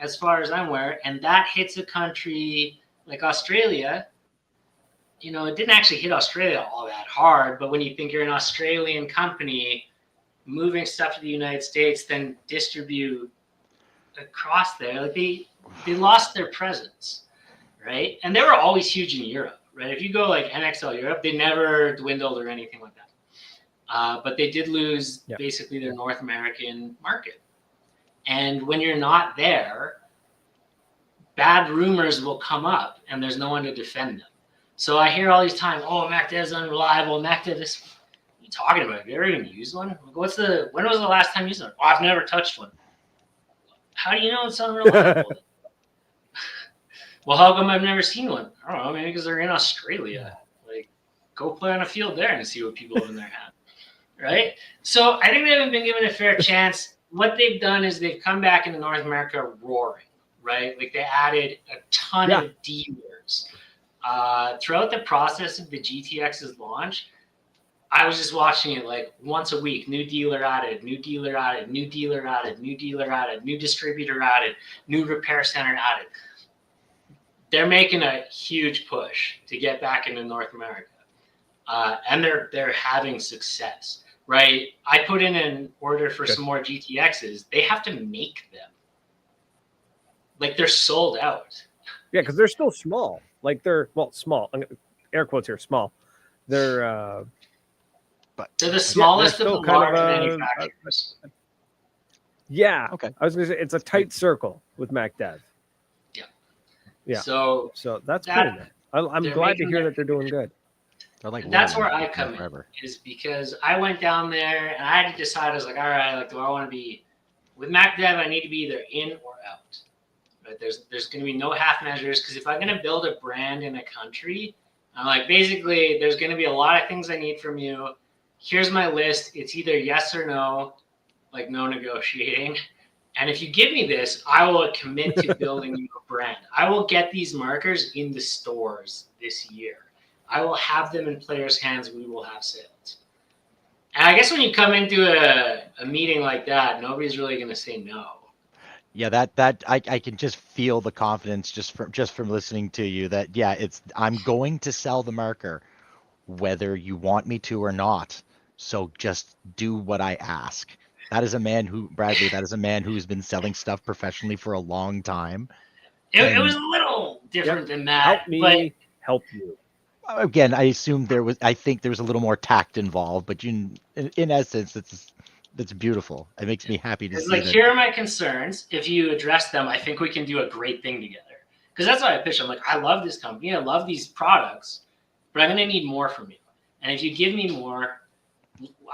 C: as far as I'm aware, and that hits a country like Australia. It didn't actually hit Australia all that hard, but when you think you're an Australian company moving stuff to the United States, then distribute across there, like they lost their presence, right? And they were always huge in Europe, right? If you go like NXL Europe, they never dwindled or anything like that. But they did lose basically their North American market. And when you're not there, bad rumors will come up and there's no one to defend them. So I hear all these times, "Oh, MacDev's unreliable. MacDev is." What are you talking about? Have you ever even used one? When was the last time you used one? "Oh, I've never touched one." How do you know it's unreliable? Well, how come I've never seen one? I don't know. Maybe because they're in Australia. Like, go play on a field there and see what people in there have. Right? So I think they haven't been given a fair chance. What they've done is they've come back into North America roaring, right? Like they added a ton of dealers. Throughout the process of the GTX's launch, I was just watching it like once a week. New dealer added, new dealer added, new dealer added, new dealer added, new distributor added, new repair center added. They're making a huge push to get back into North America, and they're having success. Right? I put in an order for some more GTXs. They have to make them. Like they're sold out.
B: Yeah, because they're still small. Like they're small. Air quotes here, small. They're
C: the smallest of the large
B: kind of
C: manufacturers.
B: Okay. I was gonna say it's a tight circle with MacDev. Yeah. So that's cool. Man. I'm glad to hear that they're doing good.
A: Like
C: that's where I come in, is because I went down there and I had to decide. I was like, all right, like, do I want to be with MacDev? I need to be either in or out. Right? There's going to be no half measures, because if I'm going to build a brand in a country, I'm like, basically, there's going to be a lot of things I need from you. Here's my list. It's either yes or no, like no negotiating. And if you give me this, I will commit to building you a brand. I will get these markers in the stores this year. I will have them in players' hands. We will have sales. And I guess when you come into a meeting like that, nobody's really going to say no.
A: Yeah, that I can just feel the confidence just from listening to you that I'm going to sell the marker whether you want me to or not. So just do what I ask. That is a man who's been selling stuff professionally for a long time.
C: It was a little different than that.
B: Help me help you.
A: Again, I think there was a little more tact involved, but in essence, that's beautiful. It makes me happy to see.
C: Here are my concerns. If you address them, I think we can do a great thing together. Because that's why I pitch. I'm like, I love this company. I love these products, but I'm going to need more from you. And if you give me more,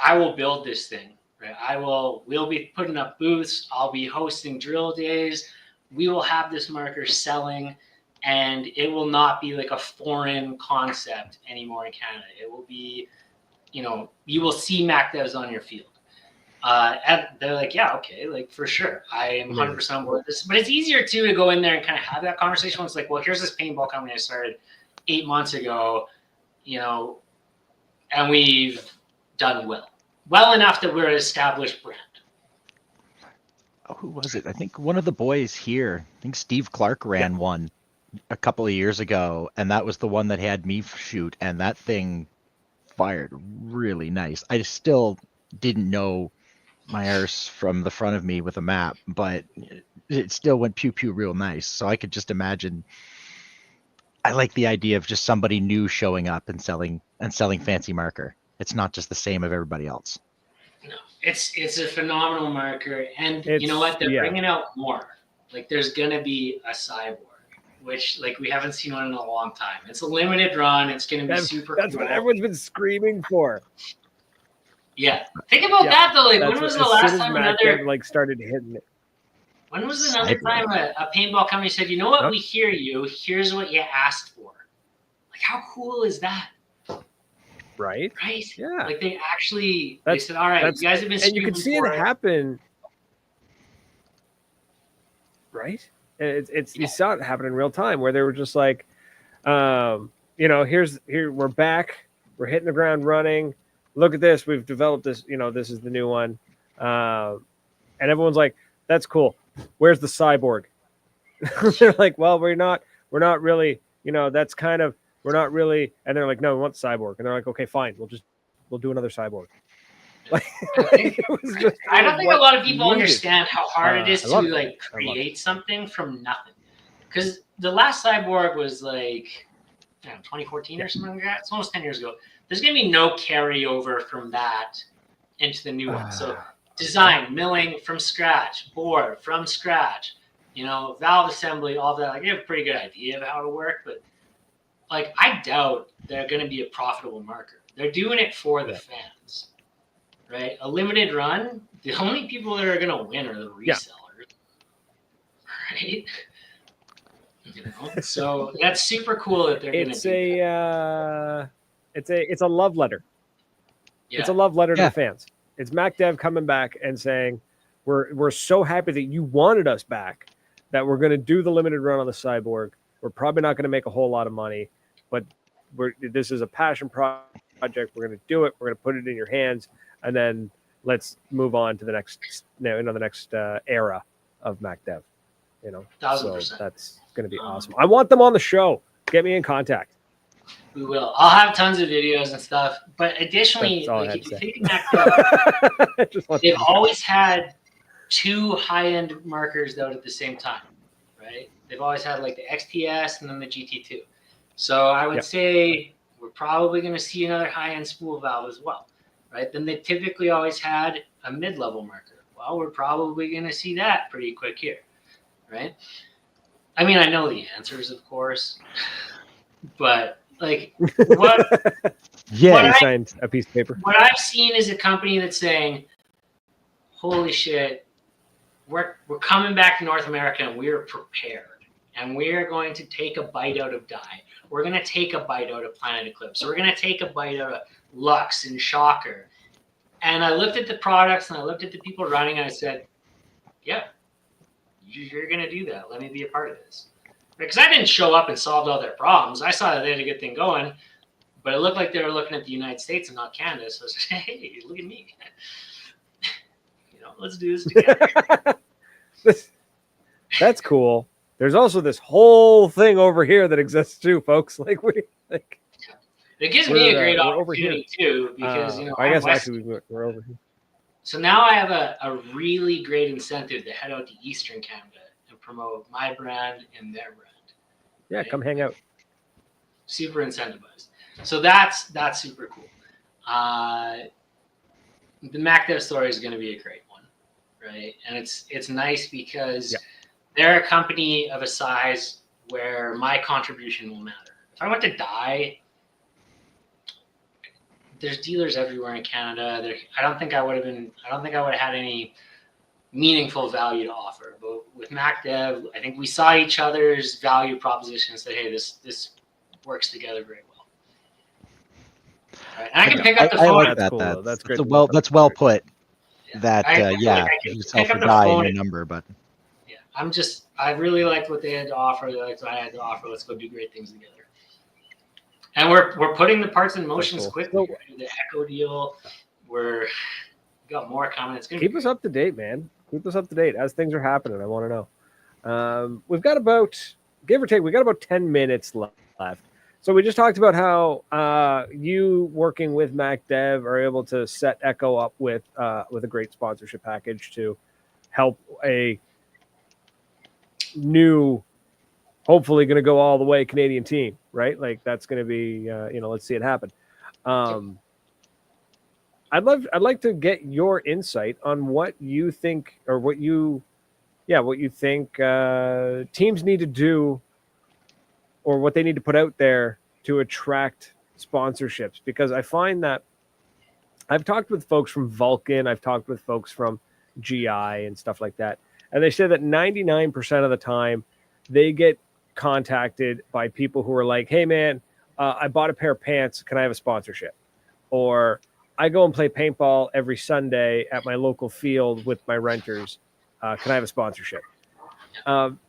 C: I will build this thing. Right? We'll be putting up booths. I'll be hosting drill days. We will have this marker selling. and it will not be like a foreign concept anymore in Canada. It will be, you will see Mac devs on your field. And they're like, yeah, okay, like for sure. I am 100% on board with this. But it's easier too to go in there and kind of have that conversation when it's like, well, here's this paintball company I started 8 months ago, and we've done well enough that we're an established brand.
A: Oh, who was it? I think one of the boys here, I think Steve Clark ran one a couple of years ago, and that was the one that had me shoot, and that thing fired really nice. I still didn't know my arse from the front of me with a map, but it still went pew pew real nice. So I could just imagine. I like the idea of just somebody new showing up and selling fancy marker. It's not just the same of everybody else.
C: No, it's a phenomenal marker, and you know what? They're bringing out more. Like there's gonna be a cyborg, which like we haven't seen one in a long time. It's a limited run. It's gonna be super.
B: That's
C: cool.
B: what everyone's been screaming for.
C: Yeah, think about that though. Like when was the last time another
B: like started hitting it?
C: When was another time a paintball company said, you know what, we hear you. Here's what you asked for. Like how cool is that?
B: Right?
C: Yeah. Like they actually they said, all right, you guys have been
B: and you can see it happen. Right? It's you saw it happen in real time where they were just like, here we're back, we're hitting the ground running. Look at this, we've developed this, this is the new one. And everyone's like, that's cool. Where's the cyborg? They're like, well, we're not really, that's kind of, we're not really. And they're like, no, we want the cyborg. And they're like, okay, fine. We'll do another cyborg. Like,
C: I don't think a lot of people understand how hard it is to create something from nothing. Because the last cyborg was like 2014 or something like that. It's almost 10 years ago. There's going to be no carryover from that into the new one. So design, milling from scratch, board from scratch, valve assembly, all that. Like you have a pretty good idea of how to work, but like I doubt they're going to be a profitable marker. They're doing it for the fans, right? A limited run, the only people that are going to win are the resellers, right? So that's super cool that they're going to do that.
B: It's a love letter. Yeah. It's a love letter to the fans. It's Mac Dev coming back and saying, we're so happy that you wanted us back that we're going to do the limited run on the cyborg. We're probably not going to make a whole lot of money, but this is a passion project. We're going to do it. We're going to put it in your hands, and then let's move on to the next, the next era of Mac Dev.
C: 1000%.
B: So that's going to be awesome. I want them on the show. Get me in contact.
C: We will. I'll have tons of videos and stuff. But additionally, if you think Mac Dev, they've always had two high-end markers out at the same time, right? They've always had like the XTS and then the GT2. So I would say we're probably going to see another high-end spool valve as well, right? Then they typically always had a mid-level marker. Well, we're probably going to see that pretty quick here, right? I mean, I know the answers, of course, but like what?
B: Signed a piece of paper.
C: What I've seen is a company that's saying, "Holy shit, we're coming back to North America and we're prepared, and we're going to take a bite out of Dye. We're going to take a bite out of Planet Eclipse. We're going to take a bite out of Lux and Shocker." And I looked at the products and I looked at the people running and I said, "Yeah, you're going to do that. Let me be a part of this." Because I didn't show up and solved all their problems. I saw that they had a good thing going, but it looked like they were looking at the United States and not Canada. So I said, "Hey, look at me. Let's do this together."
B: That's cool. There's also this whole thing over here that exists too, folks. It
C: gives me a great opportunity too, because
B: I guess actually we're over here.
C: So now I have a really great incentive to head out to Eastern Canada and promote my brand and their brand.
B: Yeah, right? Come hang out.
C: Super incentivized. So that's super cool. The Mac Dev story is going to be a great one, right? And it's nice because they're a company of a size where my contribution will matter. If I went to Dye, there's dealers everywhere in Canada. I don't think I would have had any meaningful value to offer. But with MacDev, I think we saw each other's value proposition and said, hey, this works together very well. Right. And I can pick up the
A: I
C: phone.
A: like that.
B: Cool, though. That's great.
A: That's well put. That
C: I
A: you
C: can
A: sell
C: pick
A: for
C: up the
A: guy
C: phone
A: and a number, but
C: yeah, I really liked what they had to offer. They liked what I had to offer. Let's go do great things together. And we're putting the parts in motion
B: cool.
C: quickly. Right? The Echo deal, we got more coming. It's gonna
B: Keep us up to date, man. Keep us up to date as things are happening. I want to know. We've got about, give or take, 10 minutes left. So we just talked about how you working with MacDev are able to set Echo up with a great sponsorship package to help a new, hopefully going to go all the way Canadian team, right? Like that's going to be, let's see it happen. I'd like to get your insight on what you think, or what you think teams need to do, or what they need to put out there to attract sponsorships. Because I find that I've talked with folks from Vulcan, I've talked with folks from GI and stuff like that, and they say that 99% of the time they get contacted by people who are like, hey man, I bought a pair of pants, can I have a sponsorship? Or I go and play paintball every Sunday at my local field with my renters, can I have a sponsorship?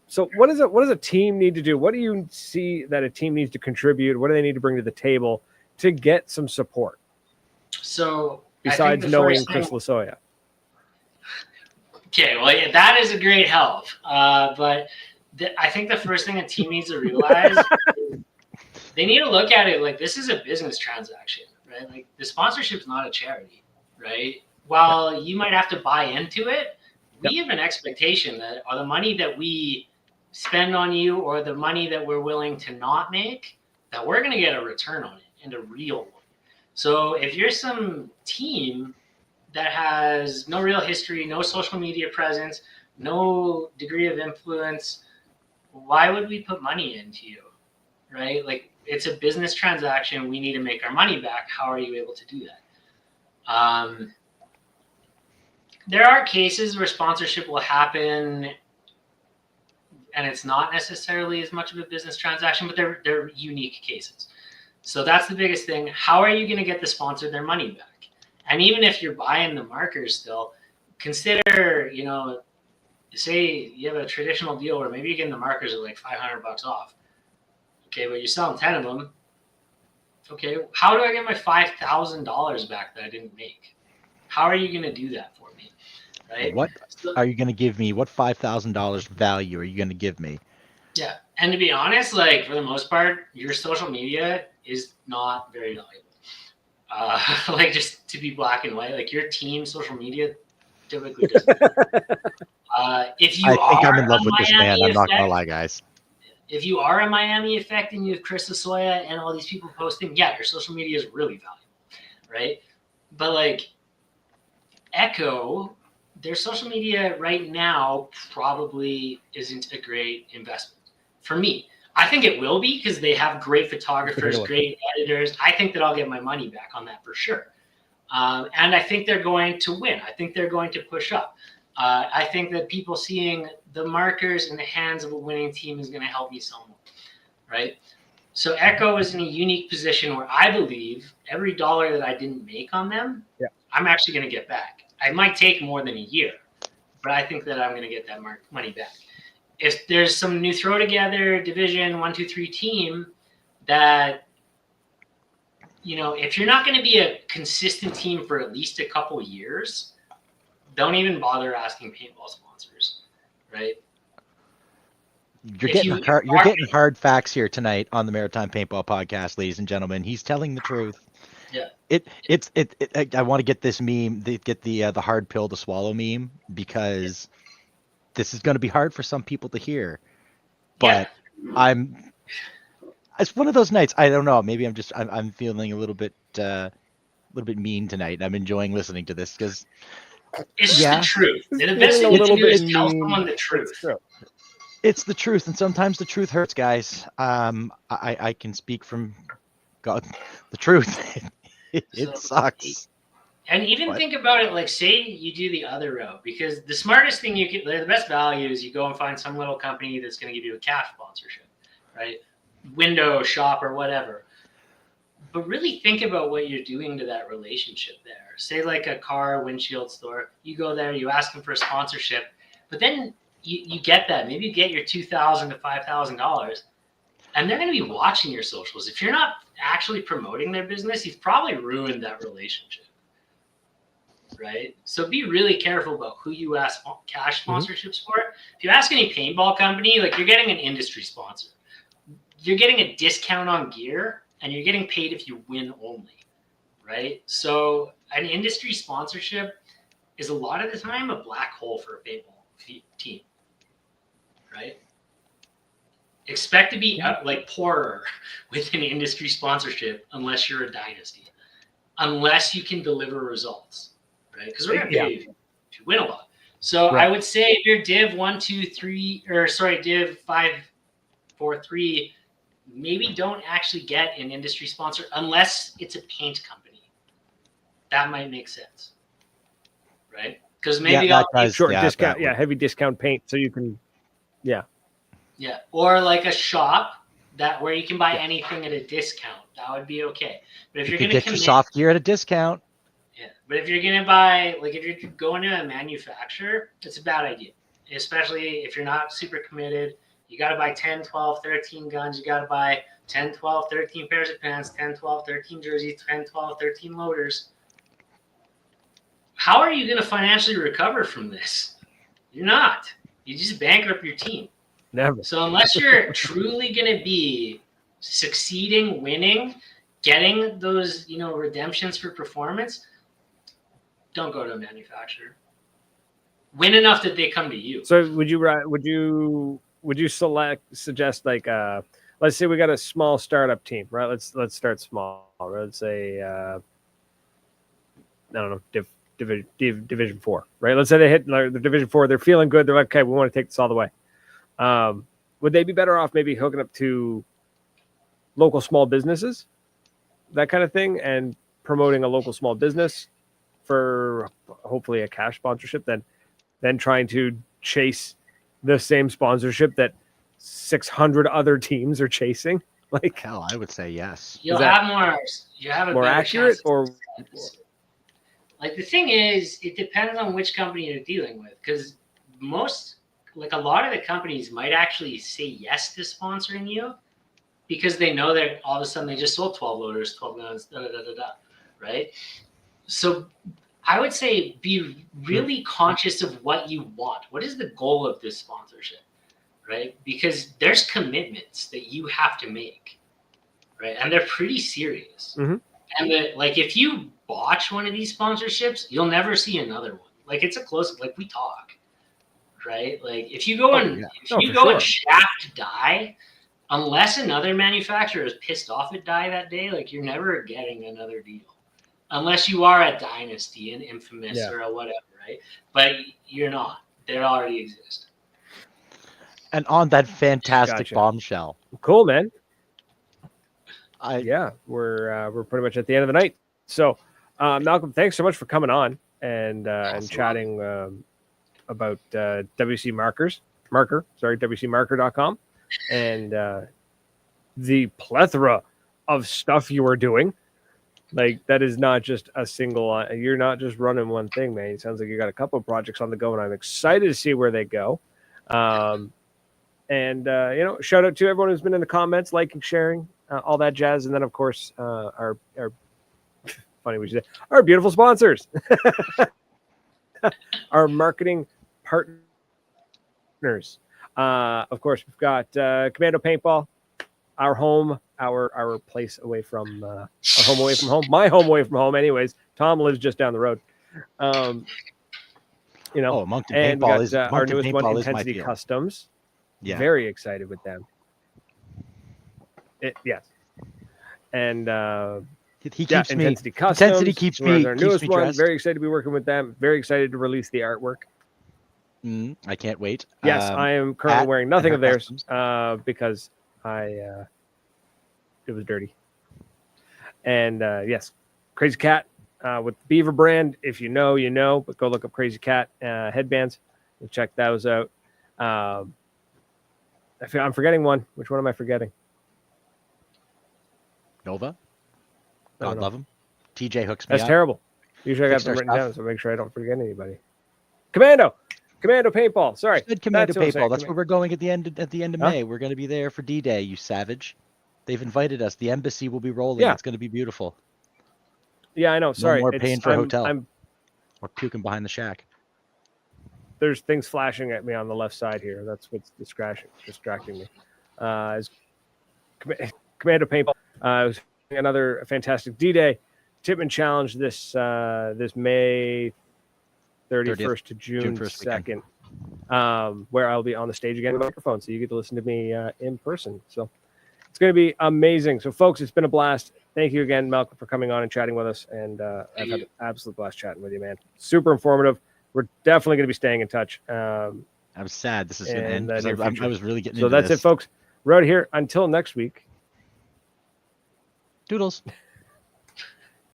B: So what does a team need to do? What do you see that a team needs to contribute? What do they need to bring to the table to get some support?
C: So
B: besides knowing Chris Lasoya.
C: Okay, well, yeah, that is a great help. But I think the first thing a team needs to realize is they need to look at it like this is a business transaction, right? Like the sponsorship is not a charity, right? While you might have to buy into it, we have an expectation that the money that we spend on you, or the money that we're willing to not make, that we're going to get a return on it, and a real one. So if you're some team that has no real history, no social media presence, no degree of influence, why would we put money into you, right? Like it's a business transaction. We need to make our money back. How are you able to do that? There are cases where sponsorship will happen and it's not necessarily as much of a business transaction, but they're unique cases. So that's the biggest thing. How are you going to get the sponsor their money back? And even if you're buying the markers still, consider, say you have a traditional deal where maybe you're getting the markers at like $500 off. Okay, but you're selling 10 of them. Okay, how do I get my $5,000 back that I didn't make? How are you going to do that for me? Right?
A: What are you going to give me? What $5,000 value are you going to give me?
C: Yeah, and to be honest, like for the most part, your social media is not very valuable. Like just to be black and white, like your team's social media typically doesn't. If you
A: I think I'm in love with this man. I'm not gonna lie, guys.
C: If you are a Miami Effect and you have Chris Lasoya and all these people posting, yeah, your social media is really valuable, right? But like Echo, their social media right now probably isn't a great investment for me. I think it will be because they have great photographers, great editors. I think that I'll get my money back on that for sure. And I think they're going to win. I think they're going to push up. I think that people seeing the markers in the hands of a winning team is going to help me sell more, right? So Echo is in a unique position where I believe every dollar that I didn't make on them, I'm actually going to get back. I might take more than a year, but I think that I'm going to get that money back. If there's some new throw together division 1, 2, 3 team that, if you're not going to be a consistent team for at least a couple years, don't even bother asking paintball sponsors, right?
A: You're getting hard facts here tonight on the Maritime Paintball Podcast, ladies and gentlemen. He's telling the truth.
C: Yeah.
A: I want to get this meme, get the hard pill to swallow meme, because this is going to be hard for some people to hear. But it's one of those nights. I don't know. Maybe I'm feeling a little bit mean tonight. I'm enjoying listening to this because
C: it's just the truth. The best thing to do is tell someone the truth.
A: It's the truth, and sometimes the truth hurts, guys. I can speak from God. The truth, it sucks.
C: And even think about it, like say you do the other route, because the smartest thing you can, the best value is you go and find some little company that's going to give you a cash sponsorship, right? Window shop or whatever. But really think about what you're doing to that relationship there. Say like a car windshield store, you go there, you ask them for a sponsorship, but then you get that. Maybe you get your $2,000 to $5,000, and they're going to be watching your socials. If you're not actually promoting their business, you've probably ruined that relationship. Right? So be really careful about who you ask cash sponsorships for. If you ask any paintball company, like you're getting an industry sponsor. You're getting a discount on gear and you're getting paid if you win only. Right? So an industry sponsorship is a lot of the time a black hole for a paintball team. Right? Expect to be like poorer with an industry sponsorship unless you're a dynasty. Unless you can deliver results. Right? Because we're going to pay you if you win a lot. So I would say if you're Div 1, 2, 3, or sorry, Div 5, 4, 3, maybe don't actually get an industry sponsor unless it's a paint company. That might make sense. Right? Because maybe
B: discount, heavy discount paint, so you can, yeah,
C: or like a shop where you can buy anything at a discount. That would be okay. But if you're going to
A: get your soft gear at a discount.
C: Yeah, but if you're going to buy, like if you're going to a manufacturer, it's a bad idea, especially if you're not super committed. You got to buy 10, 12, 13 guns. You got to buy 10, 12, 13 pairs of pants, 10, 12, 13 jerseys, 10, 12, 13 loaders. How are you going to financially recover from this? You're not. You just bankrupt your team.
B: Never.
C: So unless you're truly going to be succeeding, winning, getting those, redemptions for performance, don't go to a manufacturer. Win enough that they come to you.
B: So would you suggest like let's say we got a small startup team, right? Let's start small. Let's say I don't know, Division 4, right? Let's say they hit the Division 4, they're feeling good, they're like, okay, we want to take this all the way. Would they be better off maybe hooking up to local small businesses, that kind of thing, and promoting a local small business for hopefully a cash sponsorship than trying to chase the same sponsorship that 600 other teams are chasing? Like,
A: hell, I would say yes.
C: You have a
B: more accurate, or
C: like the thing is, it depends on which company you're dealing with, because a lot of the companies might actually say yes to sponsoring you because they know that all of a sudden they just sold 12 loaders, 12 guns, right? So I would say be really conscious of what you want. What is the goal of this sponsorship, right? Because there's commitments that you have to make, right? And they're pretty serious.
B: Mm-hmm.
C: And if you botch one of these sponsorships, you'll never see another one. Like it's a close, like we talk, right? Like if you go and shaft dye, unless another manufacturer is pissed off at dye that day, like you're never getting another deal. Unless you are a dynasty, an infamous or a whatever, right? But you're not. They already exist.
A: And on that fantastic bombshell.
B: Cool, man. We're pretty much at the end of the night. So, Malcolm, thanks so much for coming on and chatting about WCMarker.com and the plethora of stuff you are doing. Like, that is not just a single, you're not just running one thing, man. It sounds like you got a couple of projects on the go, and I'm excited to see where they go. Shout out to everyone who's been in the comments, liking, sharing, all that jazz. And then, of course, our funny we should say, our beautiful sponsors, our marketing partners. Of course, we've got Commando Paintball, our home, our place away from our home away from home, my home away from home. Anyways, Tom lives just down the road.
A: Moncton
B: and
A: Paintball
B: we got our newest one, Intensity Customs.
A: Yeah,
B: very excited with them. Yes, and
A: he keeps me.
B: Intensity Customs.
A: Intensity keeps me.
B: Our newest
A: keeps me
B: one.
A: dressed.
B: Very excited to be working with them. Very excited to release the artwork.
A: I can't wait.
B: Yes, I am currently wearing nothing of theirs because it was dirty. And yes, Crazy Cat, with Beaver brand. If you know, you know. But go look up Crazy Cat headbands and check those out. I'm forgetting one. Which one am I forgetting?
A: Nova.
B: I don't
A: God
B: know.
A: love him. TJ hooks me
B: That's
A: up.
B: terrible. Usually I got
A: Fixed
B: them
A: our
B: written
A: stuff.
B: down, so make sure I don't forget anybody. Commando Paintball. Sorry,
A: Good Commando
B: that's what I'm saying.
A: Paintball. That's where we're going at the end of
B: Huh?
A: May. We're going to be there for D-Day, you savage. They've invited us. The embassy will be rolling.
B: Yeah.
A: It's going to be beautiful.
B: Yeah, I know. Sorry,
A: No more paying for a hotel
B: I'm
A: or puking behind the shack.
B: there's things flashing at me on the left side here. That's what's distracting me. Is Commando Paintball. It was another fantastic D-Day Tipman Challenge this May 31st to June 2nd, where I'll be on the stage again with a microphone, so you get to listen to me in person. So it's going to be amazing. So, folks, it's been a blast. Thank you again, Malcolm, for coming on and chatting with us. And I've had an absolute blast chatting with you, man. Super informative. We're definitely going to be staying in touch.
A: I'm sad this is going to end
B: in the
A: because
B: near future.
A: I was really getting
B: So
A: into
B: that's
A: this.
B: it, folks. We're out of here until next week.
A: Doodles.